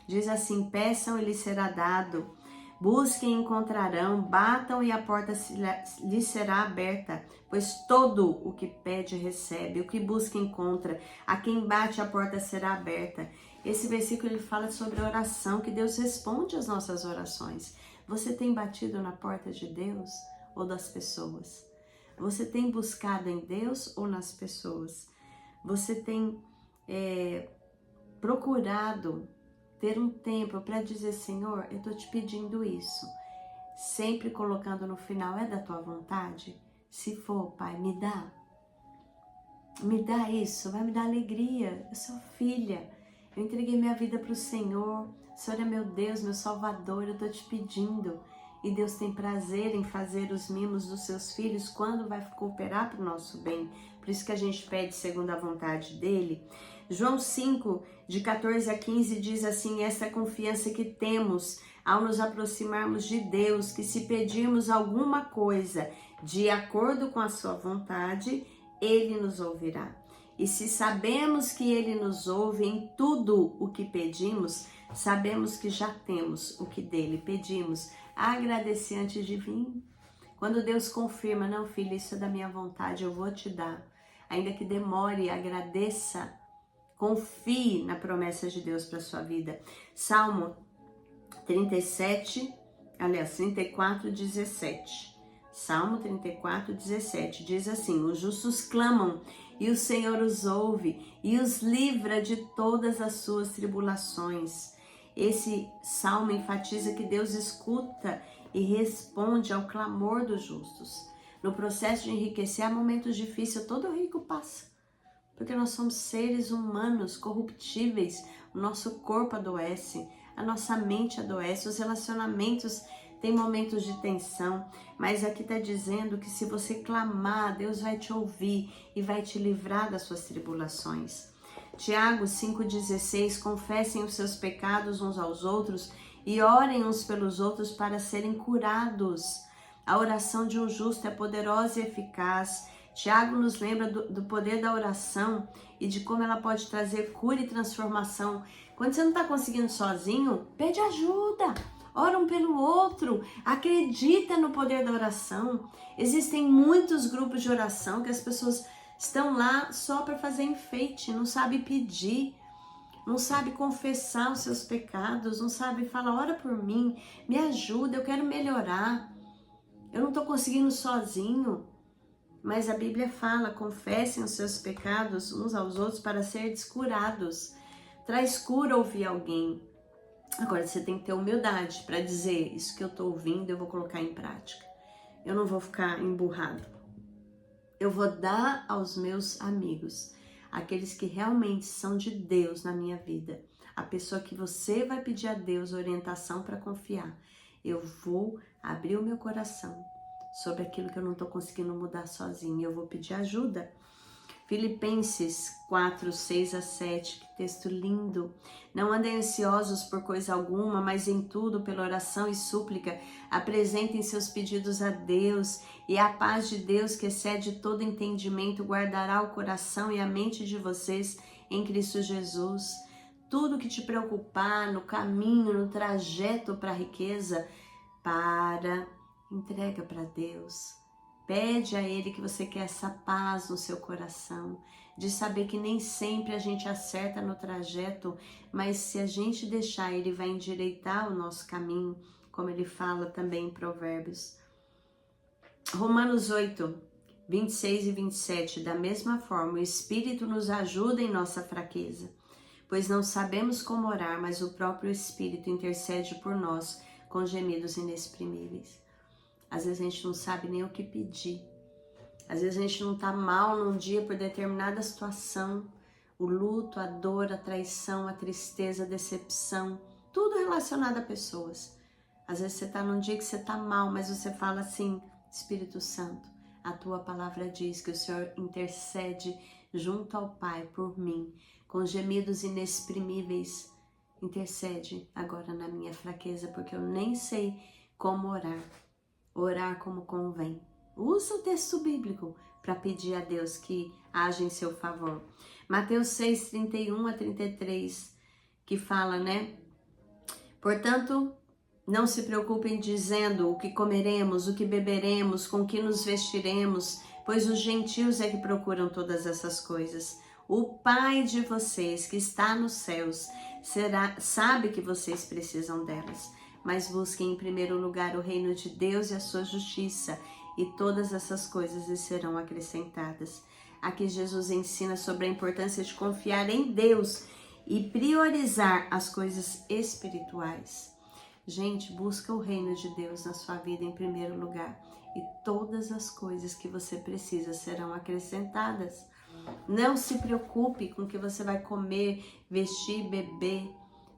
Diz assim, peçam e lhes será dado. Busquem e encontrarão, batam e a porta lhes será aberta, pois todo o que pede recebe, o que busca encontra, a quem bate a porta será aberta. Esse versículo ele fala sobre oração, que Deus responde às nossas orações. Você tem batido na porta de Deus ou das pessoas? Você tem buscado em Deus ou nas pessoas? Você tem procurado ter um tempo para dizer, Senhor, eu estou te pedindo isso, sempre colocando no final, é da tua vontade? Se for, Pai, me dá isso, vai me dar alegria, eu sou filha, eu entreguei minha vida para o Senhor, o Senhor é meu Deus, meu Salvador, eu estou te pedindo. E Deus tem prazer em fazer os mimos dos seus filhos quando vai cooperar para o nosso bem. Por isso que a gente pede segundo a vontade dele. João 5, de 14 a 15 diz assim, essa é a confiança que temos ao nos aproximarmos de Deus, que se pedirmos alguma coisa de acordo com a sua vontade, Ele nos ouvirá. E se sabemos que Ele nos ouve em tudo o que pedimos, sabemos que já temos o que dele pedimos. Agradecer antes de vir. Quando Deus confirma, não, filho, isso é da minha vontade, eu vou te dar. Ainda que demore, agradeça. Confie na promessa de Deus para sua vida. Salmo 34, 17. Salmo 34, 17 diz assim, os justos clamam e o Senhor os ouve e os livra de todas as suas tribulações. Esse salmo enfatiza que Deus escuta e responde ao clamor dos justos. No processo de enriquecer, há momentos difíceis, todo rico passa. Porque nós somos seres humanos, corruptíveis, o nosso corpo adoece, a nossa mente adoece, os relacionamentos têm momentos de tensão. Mas aqui está dizendo que se você clamar, Deus vai te ouvir e vai te livrar das suas tribulações. Tiago 5,16, confessem os seus pecados uns aos outros e orem uns pelos outros para serem curados. A oração de um justo é poderosa e eficaz. Tiago nos lembra do poder da oração e de como ela pode trazer cura e transformação. Quando você não está conseguindo sozinho, pede ajuda. Ora um pelo outro, acredita no poder da oração. Existem muitos grupos de oração que as pessoas estão lá só para fazer enfeite, não sabe pedir, não sabe confessar os seus pecados, não sabe falar, ora por mim, me ajuda, eu quero melhorar, eu não estou conseguindo sozinho. Mas a Bíblia fala, confessem os seus pecados uns aos outros para serem curados. Traz cura ouvir alguém. Agora você tem que ter humildade para dizer, isso que eu estou ouvindo eu vou colocar em prática. Eu não vou ficar emburrado. Eu vou dar aos meus amigos, aqueles que realmente são de Deus na minha vida. A pessoa que você vai pedir a Deus orientação para confiar. Eu vou abrir o meu coração sobre aquilo que eu não estou conseguindo mudar sozinho. Eu vou pedir ajuda. Filipenses 4, 6 a 7, que texto lindo. Não andem ansiosos por coisa alguma, mas em tudo, pela oração e súplica, apresentem seus pedidos a Deus, e a paz de Deus, que excede todo entendimento, guardará o coração e a mente de vocês em Cristo Jesus. Tudo que te preocupar no caminho, no trajeto para a riqueza, entrega para Deus. Pede a Ele que você quer essa paz no seu coração, de saber que nem sempre a gente acerta no trajeto, mas se a gente deixar, Ele vai endireitar o nosso caminho, como Ele fala também em Provérbios. Romanos 8, 26 e 27, da mesma forma, o Espírito nos ajuda em nossa fraqueza, pois não sabemos como orar, mas o próprio Espírito intercede por nós com gemidos inexprimíveis. Às vezes a gente não sabe nem o que pedir. Às vezes a gente não está mal num dia por determinada situação. O luto, a dor, a traição, a tristeza, a decepção. Tudo relacionado a pessoas. Às vezes você está num dia que você está mal, mas você fala assim, Espírito Santo, a tua palavra diz que o Senhor intercede junto ao Pai por mim, com gemidos inexprimíveis. Intercede agora na minha fraqueza, porque eu nem sei como orar. Orar como convém. Usa o texto bíblico para pedir a Deus que haja em seu favor. Mateus 6, 31 a 33, que fala, né? Portanto, não se preocupem dizendo o que comeremos, o que beberemos, com que nos vestiremos, pois os gentios é que procuram todas essas coisas. O Pai de vocês, que está nos céus, sabe que vocês precisam delas. Mas busquem em primeiro lugar o reino de Deus e a sua justiça, e todas essas coisas lhes serão acrescentadas. Aqui Jesus ensina sobre a importância de confiar em Deus e priorizar as coisas espirituais. Gente, busca o reino de Deus na sua vida em primeiro lugar e todas as coisas que você precisa serão acrescentadas. Não se preocupe com o que você vai comer, vestir, beber.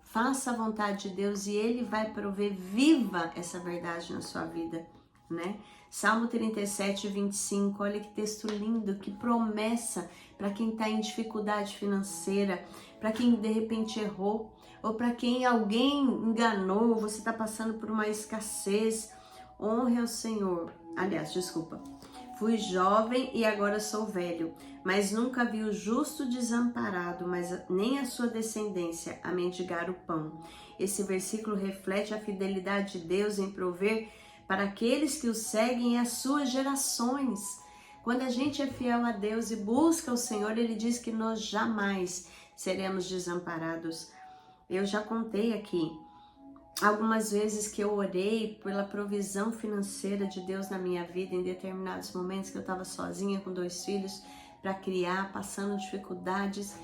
Faça a vontade de Deus e Ele vai prover. Viva essa verdade na sua vida, né? Salmo 37, 25, olha que texto lindo, que promessa para quem está em dificuldade financeira, para quem de repente errou, ou para quem alguém enganou, você está passando por uma escassez. Honre ao Senhor. Aliás, desculpa. Fui jovem e agora sou velho, mas nunca vi o justo desamparado, mas nem a sua descendência a mendigar o pão. Esse versículo reflete a fidelidade de Deus em prover para aqueles que o seguem e as suas gerações. Quando a gente é fiel a Deus e busca o Senhor, Ele diz que nós jamais seremos desamparados. Eu já contei aqui algumas vezes que eu orei pela provisão financeira de Deus na minha vida, em determinados momentos que eu estava sozinha com 2 filhos para criar, passando dificuldades.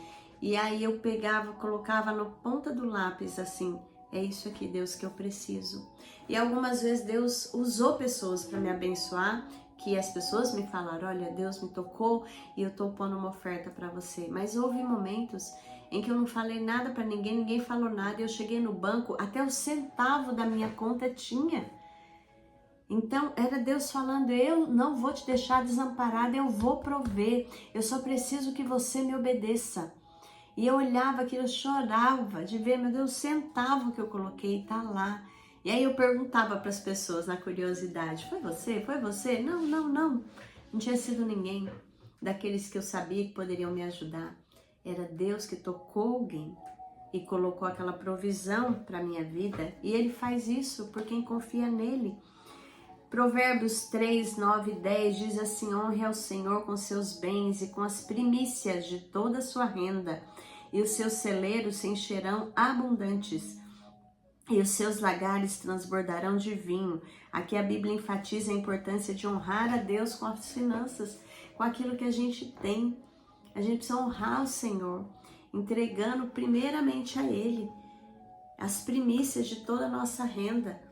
E aí eu pegava, colocava no ponta do lápis assim, é isso aqui, Deus, que eu preciso. E algumas vezes Deus usou pessoas para me abençoar, que as pessoas me falaram, olha, Deus me tocou e eu estou pondo uma oferta para você. Mas houve momentos em que eu não falei nada para ninguém, ninguém falou nada, eu cheguei no banco, até o centavo da minha conta tinha. Então, era Deus falando, eu não vou te deixar desamparada, eu vou prover, eu só preciso que você me obedeça. E eu olhava aquilo, eu chorava de ver, meu Deus, o centavo que eu coloquei tá lá. E aí eu perguntava para as pessoas na curiosidade, foi você? Foi você? Não, não, não. Não tinha sido ninguém daqueles que eu sabia que poderiam me ajudar. Era Deus que tocou alguém e colocou aquela provisão para minha vida. E Ele faz isso por quem confia nele. Provérbios 3, 9 e 10 diz assim, honre ao Senhor com seus bens e com as primícias de toda a sua renda, e os seus celeiros se encherão abundantes, e os seus lagares transbordarão de vinho. Aqui a Bíblia enfatiza a importância de honrar a Deus com as finanças, com aquilo que a gente tem. A gente precisa honrar o Senhor, entregando primeiramente a Ele as primícias de toda a nossa renda.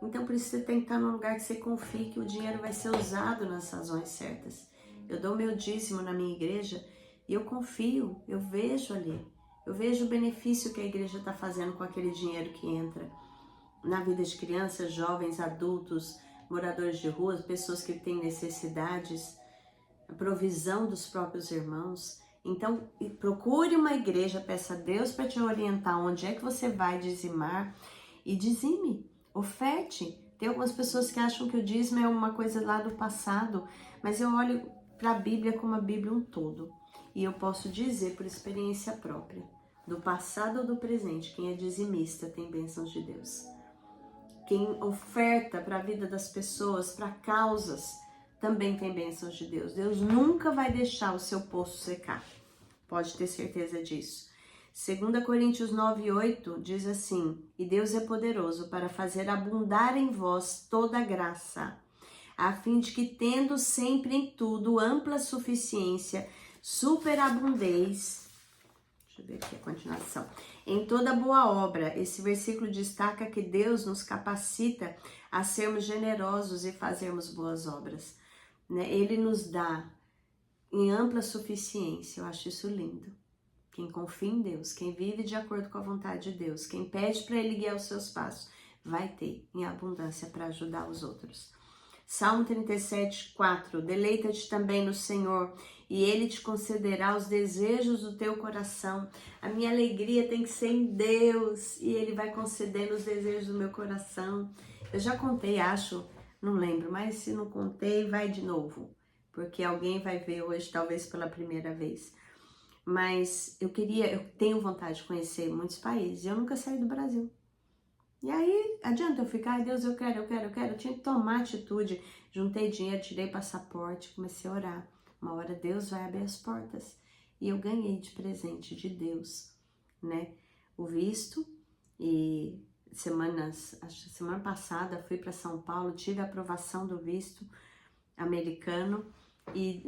Então, por isso você tem que estar num lugar que você confie que o dinheiro vai ser usado nas razões certas. Eu dou meu dízimo na minha igreja e eu confio, eu vejo ali. Eu vejo o benefício que a igreja está fazendo com aquele dinheiro que entra na vida de crianças, jovens, adultos, moradores de ruas, pessoas que têm necessidades, a provisão dos próprios irmãos. Então, procure uma igreja, peça a Deus para te orientar onde é que você vai dizimar e dizime. Oferte. Tem algumas pessoas que acham que o dízimo é uma coisa lá do passado, mas eu olho para a Bíblia como a Bíblia um todo. E eu posso dizer por experiência própria, do passado ou do presente, quem é dizimista tem bênçãos de Deus. Quem oferta para a vida das pessoas, para causas, também tem bênçãos de Deus. Deus nunca vai deixar o seu poço secar. Pode ter certeza disso. 2 Coríntios 9:8 diz assim, e Deus é poderoso para fazer abundar em vós toda graça, a fim de que, tendo sempre em tudo ampla suficiência, superabundez, deixa eu ver aqui a continuação, em toda boa obra. Esse versículo destaca que Deus nos capacita a sermos generosos e fazermos boas obras, né? Ele nos dá em ampla suficiência, eu acho isso lindo. Quem confia em Deus, quem vive de acordo com a vontade de Deus, quem pede para Ele guiar os seus passos, vai ter em abundância para ajudar os outros. Salmo 37, 4. Deleita-te também no Senhor, e Ele te concederá os desejos do teu coração. A minha alegria tem que ser em Deus, e Ele vai concedendo os desejos do meu coração. Eu já contei, acho, não lembro, mas se não contei, vai de novo, porque alguém vai ver hoje, talvez pela primeira vez. Mas eu tenho vontade de conhecer muitos países, eu nunca saí do Brasil. E aí, adianta eu ficar, Deus, eu quero, eu tinha que tomar atitude, juntei dinheiro, tirei passaporte, comecei a orar. Uma hora Deus vai abrir as portas. E eu ganhei de presente de Deus, né, o visto. E acho que semana passada fui para São Paulo, tive a aprovação do visto americano. E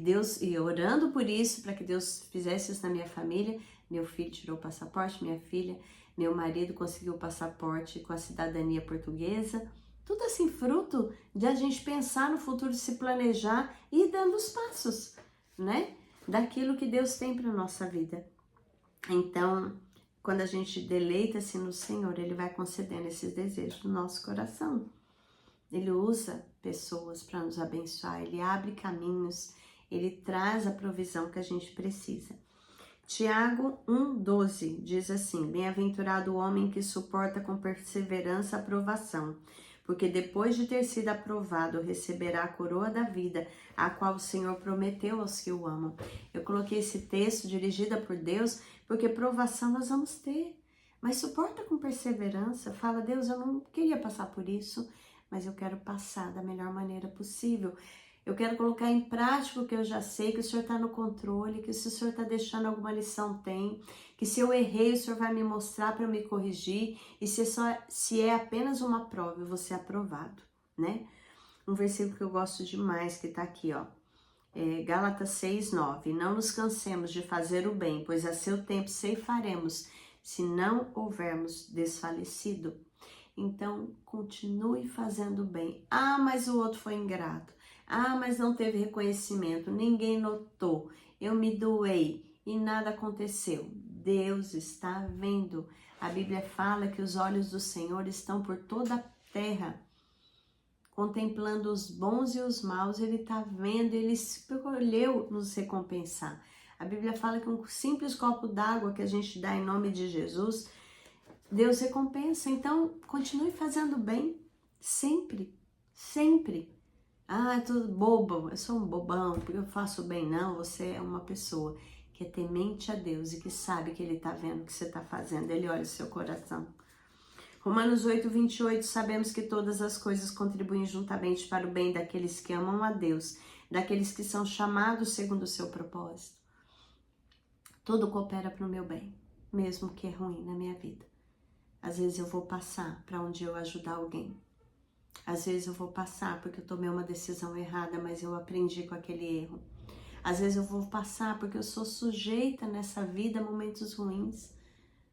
Deus, e orando por isso, para que Deus fizesse isso na minha família, Meu filho tirou o passaporte, minha filha, meu marido conseguiu o passaporte com a cidadania portuguesa. Tudo assim, fruto de a gente pensar no futuro, se planejar e ir dando os passos, né? Daquilo que Deus tem para nossa vida. Então, quando a gente deleita-se no Senhor, Ele vai concedendo esses desejos no nosso coração. Ele usa pessoas para nos abençoar, Ele abre caminhos, Ele traz a provisão que a gente precisa. Tiago 1,12 diz assim: Bem-aventurado o homem que suporta com perseverança a provação, porque depois de ter sido aprovado, receberá a coroa da vida, a qual o Senhor prometeu aos que o amam. Eu coloquei esse texto dirigida por Deus, porque provação nós vamos ter, mas suporta com perseverança. Fala, Deus, eu não queria passar por isso, mas eu quero passar da melhor maneira possível. Eu quero colocar em prática o que eu já sei, que o Senhor está no controle, que se o Senhor está deixando alguma lição, tem, que se eu errei, o Senhor vai me mostrar para eu me corrigir, e se é apenas uma prova, eu vou ser aprovado, né? Um versículo que eu gosto demais, que está aqui, ó, Gálatas 6,9. Não nos cansemos de fazer o bem, pois a seu tempo ceifaremos, se não houvermos desfalecido. Então, continue fazendo o bem. Ah, mas o outro foi ingrato. Ah, mas não teve reconhecimento, ninguém notou, eu me doei e nada aconteceu. Deus está vendo. A Bíblia fala que os olhos do Senhor estão por toda a terra, contemplando os bons e os maus. Ele está vendo, Ele escolheu nos recompensar. A Bíblia fala que um simples copo d'água que a gente dá em nome de Jesus, Deus recompensa. Então, continue fazendo bem, sempre, sempre. Ah, é tudo bobo, eu sou um bobão, porque eu faço bem. Não, você é uma pessoa que é temente a Deus e que sabe que Ele está vendo o que você está fazendo. Ele olha o seu coração. Romanos 8,28, sabemos que todas as coisas contribuem juntamente para o bem daqueles que amam a Deus, daqueles que são chamados segundo o seu propósito. Tudo coopera para o meu bem, mesmo que é ruim na minha vida. Às vezes eu vou passar para onde eu ajudar alguém. Às vezes eu vou passar porque eu tomei uma decisão errada, mas eu aprendi com aquele erro. Às vezes eu vou passar porque eu sou sujeita nessa vida a momentos ruins,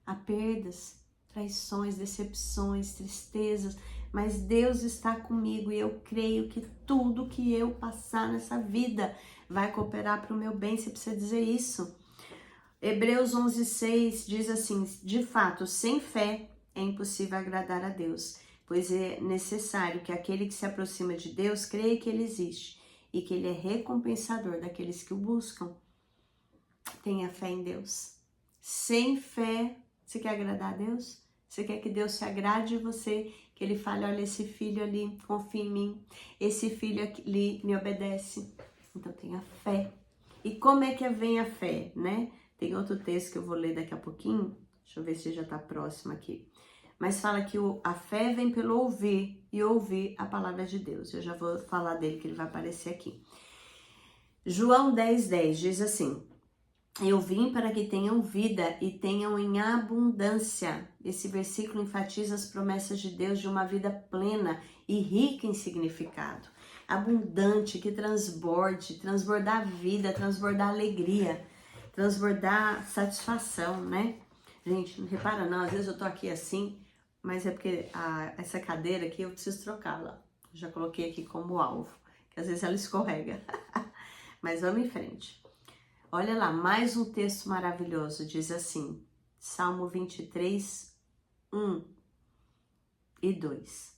a perdas, traições, decepções, tristezas, mas Deus está comigo e eu creio que tudo que eu passar nessa vida vai cooperar para o meu bem. Você precisa dizer isso. Hebreus 11,6 diz assim: de fato, sem fé é impossível agradar a Deus, pois é necessário que aquele que se aproxima de Deus creia que Ele existe e que Ele é recompensador daqueles que o buscam. Tenha fé em Deus. Sem fé, você quer agradar a Deus? Você quer que Deus se agrade de você? Que Ele fale, olha, esse filho ali confia em mim, esse filho ali me obedece. Então tenha fé. E como é que vem a fé, né? Tem outro texto que eu vou ler daqui a pouquinho. Deixa eu ver se já está próximo aqui. Mas fala que a fé vem pelo ouvir e ouvir a palavra de Deus. Eu já vou falar dele, que ele vai aparecer aqui. João 10,10 diz assim: eu vim para que tenham vida e tenham em abundância. Esse versículo enfatiza as promessas de Deus de uma vida plena e rica em significado. Abundante, que transbordar vida, transbordar alegria, transbordar satisfação, né? Gente, não repara não, às vezes eu tô aqui assim, mas é porque essa cadeira aqui eu preciso trocá-la. Já coloquei aqui como alvo, que às vezes ela escorrega. Mas vamos em frente. Olha lá, mais um texto maravilhoso, diz assim, Salmo 23, 1 e 2.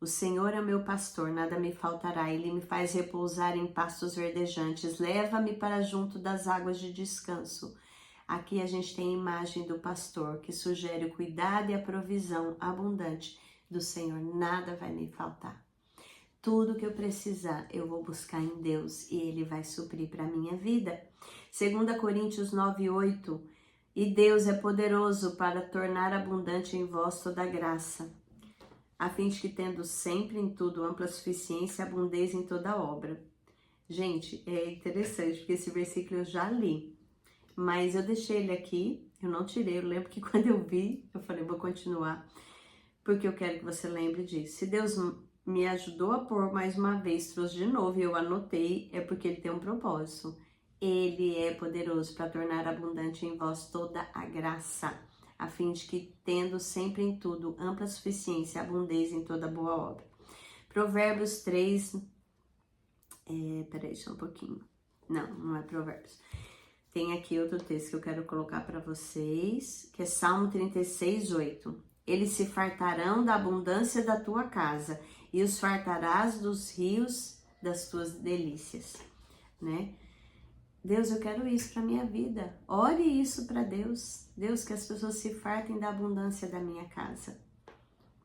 O Senhor é meu pastor, nada me faltará, Ele me faz repousar em pastos verdejantes, leva-me para junto das águas de descanso. Aqui a gente tem a imagem do pastor, que sugere o cuidado e a provisão abundante do Senhor, nada vai me faltar. Tudo que eu precisar, eu vou buscar em Deus e Ele vai suprir para a minha vida. 2 Coríntios 9:8, e Deus é poderoso para tornar abundante em vós toda graça, a fim de que tendo sempre em tudo ampla suficiência, abundeis em toda obra. Gente, é interessante, porque esse versículo eu já li, mas eu deixei ele aqui, eu não tirei, eu lembro que quando eu vi, eu falei, vou continuar, porque eu quero que você lembre disso. Se Deus me ajudou a pôr mais uma vez, trouxe de novo e eu anotei, é porque Ele tem um propósito. Ele é poderoso para tornar abundante em vós toda a graça, a fim de que, tendo sempre em tudo ampla suficiência, abundeis em toda boa obra. Provérbios 3, peraí, só um pouquinho. Não é Provérbios. Tem aqui outro texto que eu quero colocar para vocês, que é Salmo 36, 8. Eles se fartarão da abundância da tua casa e os fartarás dos rios das tuas delícias, né? Deus, eu quero isso para minha vida. Ore isso para Deus. Deus, que as pessoas se fartem da abundância da minha casa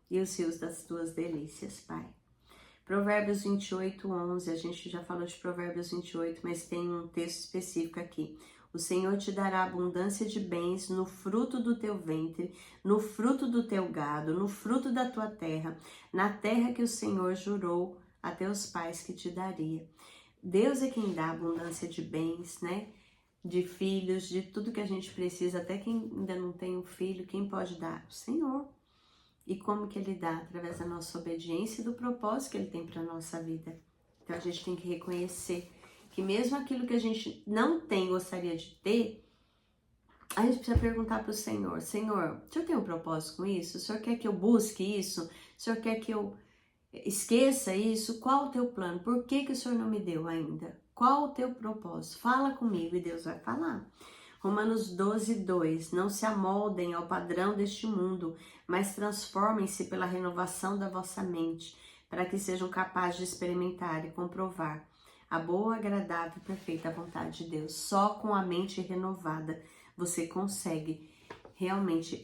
e os rios das tuas delícias, Pai. Provérbios 28, 11. A gente já falou de Provérbios 28, mas tem um texto específico aqui. O Senhor te dará abundância de bens no fruto do teu ventre, no fruto do teu gado, no fruto da tua terra, na terra que o Senhor jurou a teus pais que te daria. Deus é quem dá abundância de bens, né? De filhos, de tudo que a gente precisa, até quem ainda não tem um filho, quem pode dar? O Senhor. E como que Ele dá? Através da nossa obediência e do propósito que Ele tem para a nossa vida. Então a gente tem que reconhecer que mesmo aquilo que a gente não tem, gostaria de ter, a gente precisa perguntar para o Senhor: Senhor, o Senhor tem um propósito com isso? O Senhor quer que eu busque isso? O Senhor quer que eu esqueça isso? Qual o teu plano? Por que que o Senhor não me deu ainda? Qual o teu propósito? Fala comigo e Deus vai falar. Romanos 12, 2. Não se amoldem ao padrão deste mundo, mas transformem-se pela renovação da vossa mente, para que sejam capazes de experimentar e comprovar a boa, agradável e perfeita vontade de Deus. Só com a mente renovada você consegue realmente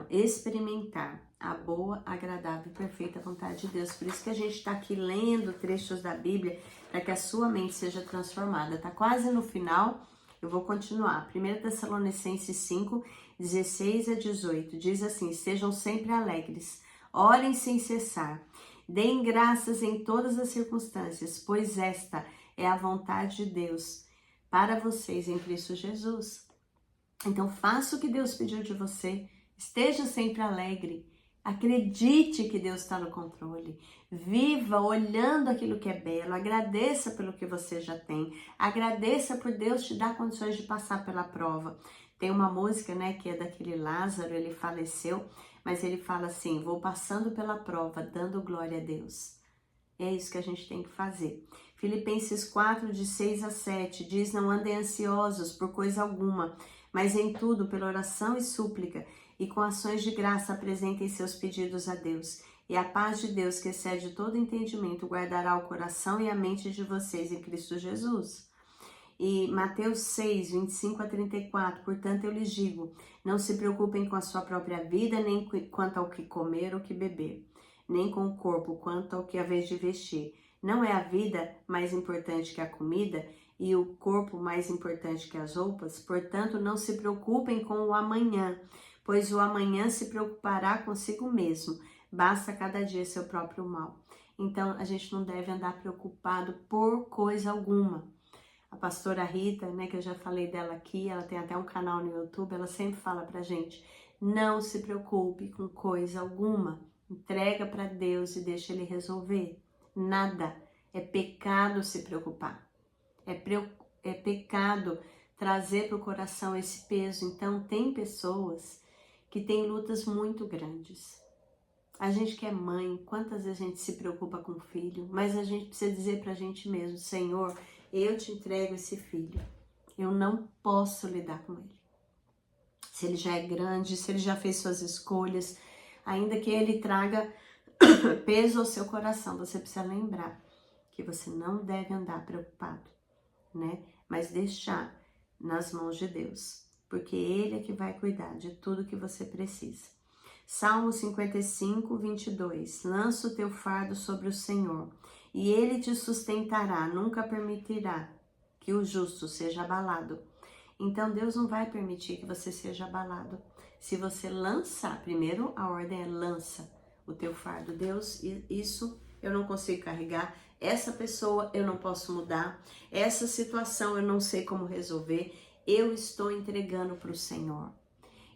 experimentar a boa, agradável e perfeita vontade de Deus. Por isso que a gente está aqui lendo trechos da Bíblia, para que a sua mente seja transformada. Está quase no final, eu vou continuar. 1 Tessalonicenses 5, 16 a 18, diz assim: sejam sempre alegres, orem sem cessar, deem graças em todas as circunstâncias, pois esta é a vontade de Deus para vocês em Cristo Jesus. Então faça o que Deus pediu de você, esteja sempre alegre, acredite que Deus está no controle, viva olhando aquilo que é belo, agradeça pelo que você já tem, agradeça por Deus te dar condições de passar pela prova. Tem uma música, né, que é daquele Lázaro, ele faleceu, mas ele fala assim: vou passando pela prova, dando glória a Deus. É isso que a gente tem que fazer. Filipenses 4, de 6 a 7, diz: não andem ansiosos por coisa alguma, mas em tudo, pela oração e súplica, e com ações de graça apresentem seus pedidos a Deus. E a paz de Deus, que excede todo entendimento, guardará o coração e a mente de vocês em Cristo Jesus. E Mateus 6, 25 a 34, portanto eu lhes digo, não se preocupem com a sua própria vida, nem quanto ao que comer ou que beber, nem com o corpo quanto ao que a vez de vestir. Não é a vida mais importante que a comida e o corpo mais importante que as roupas? Portanto, não se preocupem com o amanhã, pois o amanhã se preocupará consigo mesmo. Basta cada dia seu próprio mal. Então, a gente não deve andar preocupado por coisa alguma. A pastora Rita, né, que eu já falei dela aqui, ela tem até um canal no YouTube, ela sempre fala pra gente: não se preocupe com coisa alguma. Entrega para Deus e deixa Ele resolver. Nada. É pecado se preocupar. É pecado trazer para o coração esse peso. Então, tem pessoas que têm lutas muito grandes. A gente que é mãe, quantas vezes a gente se preocupa com o filho, mas a gente precisa dizer para a gente mesmo: Senhor, eu te entrego esse filho. Eu não posso lidar com ele. Se ele já é grande, se ele já fez suas escolhas, ainda que ele traga peso ao seu coração, você precisa lembrar que você não deve andar preocupado, né? Mas deixar nas mãos de Deus, porque Ele é que vai cuidar de tudo que você precisa. Salmo 55, 22. Lança o teu fardo sobre o Senhor, e Ele te sustentará, nunca permitirá que o justo seja abalado. Então Deus não vai permitir que você seja abalado. Se você lançar, primeiro a ordem é lança o teu fardo. Deus, isso eu não consigo carregar, essa pessoa eu não posso mudar, essa situação eu não sei como resolver, eu estou entregando para o Senhor.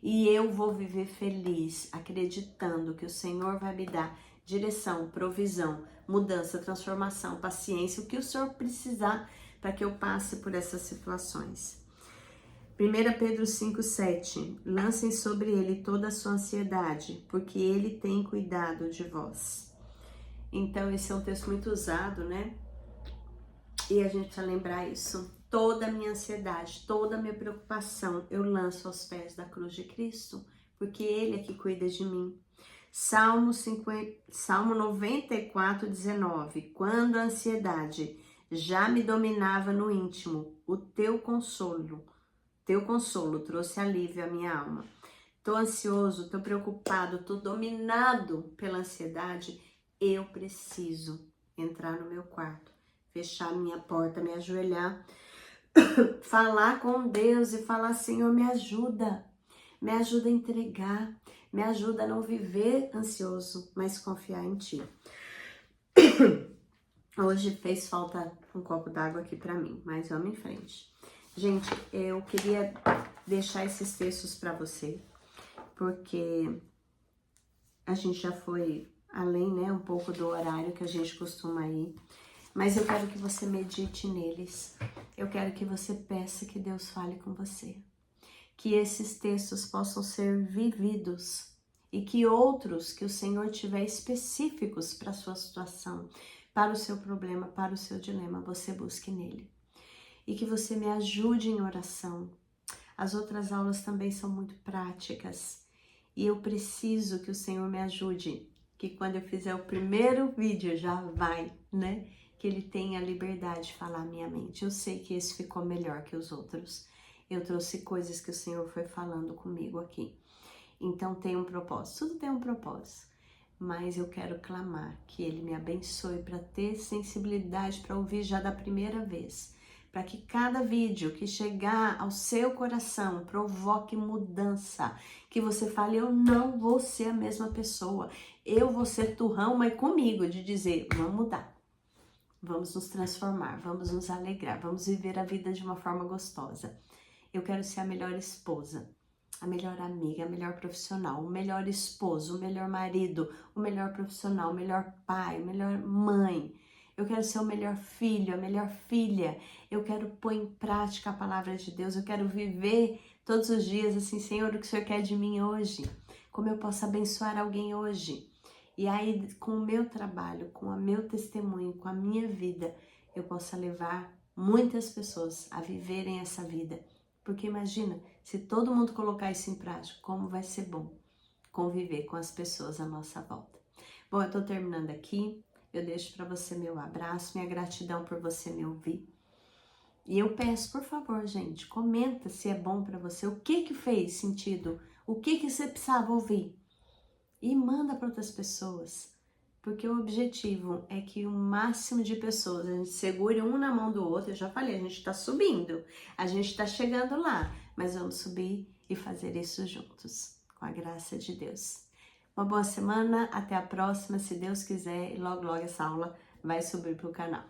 E eu vou viver feliz, acreditando que o Senhor vai me dar direção, provisão, mudança, transformação, paciência, o que o Senhor precisar para que eu passe por essas situações. 1 Pedro 5,7, lancem sobre ele toda a sua ansiedade, porque ele tem cuidado de vós. Então, esse é um texto muito usado, né? E a gente precisa lembrar isso. Toda a minha ansiedade, toda a minha preocupação, eu lanço aos pés da cruz de Cristo, porque ele é que cuida de mim. Salmo 94, 19, quando a ansiedade já me dominava no íntimo, o teu consolo trouxe alívio à minha alma. Tô ansioso, tô preocupado, tô dominado pela ansiedade. Eu preciso entrar no meu quarto, fechar minha porta, me ajoelhar, falar com Deus e falar: Senhor, me ajuda a entregar, me ajuda a não viver ansioso, mas confiar em Ti. Hoje fez falta um copo d'água aqui para mim, mas vamos em frente. Gente, eu queria deixar esses textos para você, porque a gente já foi além, né, um pouco do horário que a gente costuma ir, mas eu quero que você medite neles. Eu quero que você peça que Deus fale com você, que esses textos possam ser vividos e que outros que o Senhor tiver específicos para a sua situação, para o seu problema, para o seu dilema, você busque nele. E que você me ajude em oração. As outras aulas também são muito práticas. E eu preciso que o Senhor me ajude, que quando eu fizer o primeiro vídeo já vai, né? Que ele tenha a liberdade de falar a minha mente. Eu sei que esse ficou melhor que os outros. Eu trouxe coisas que o Senhor foi falando comigo aqui. Então tem um propósito, tudo tem um propósito. Mas eu quero clamar que ele me abençoe para ter sensibilidade para ouvir já da primeira vez. Para que cada vídeo que chegar ao seu coração provoque mudança. Que você fale: eu não vou ser a mesma pessoa. Eu vou ser turrão, mas comigo, de dizer: vamos mudar. Vamos nos transformar, vamos nos alegrar, vamos viver a vida de uma forma gostosa. Eu quero ser a melhor esposa, a melhor amiga, a melhor profissional, o melhor esposo, o melhor marido, o melhor profissional, o melhor pai, a melhor mãe. Eu quero ser o melhor filho, a melhor filha. Eu quero pôr em prática a palavra de Deus. Eu quero viver todos os dias assim: Senhor, o que o Senhor quer de mim hoje? Como eu posso abençoar alguém hoje? E aí, com o meu trabalho, com o meu testemunho, com a minha vida, eu possa levar muitas pessoas a viverem essa vida. Porque imagina, se todo mundo colocar isso em prática, como vai ser bom conviver com as pessoas à nossa volta. Bom, eu tô terminando aqui. Eu deixo para você meu abraço, minha gratidão por você me ouvir. E eu peço, por favor, gente, comenta se é bom para você, o que fez sentido, o que você precisava ouvir. E manda para outras pessoas, porque o objetivo é que o máximo de pessoas, a gente segure um na mão do outro. Eu já falei, a gente está subindo, a gente está chegando lá, mas vamos subir e fazer isso juntos, com a graça de Deus. Uma boa semana, até a próxima, se Deus quiser, e logo essa aula vai subir para o canal.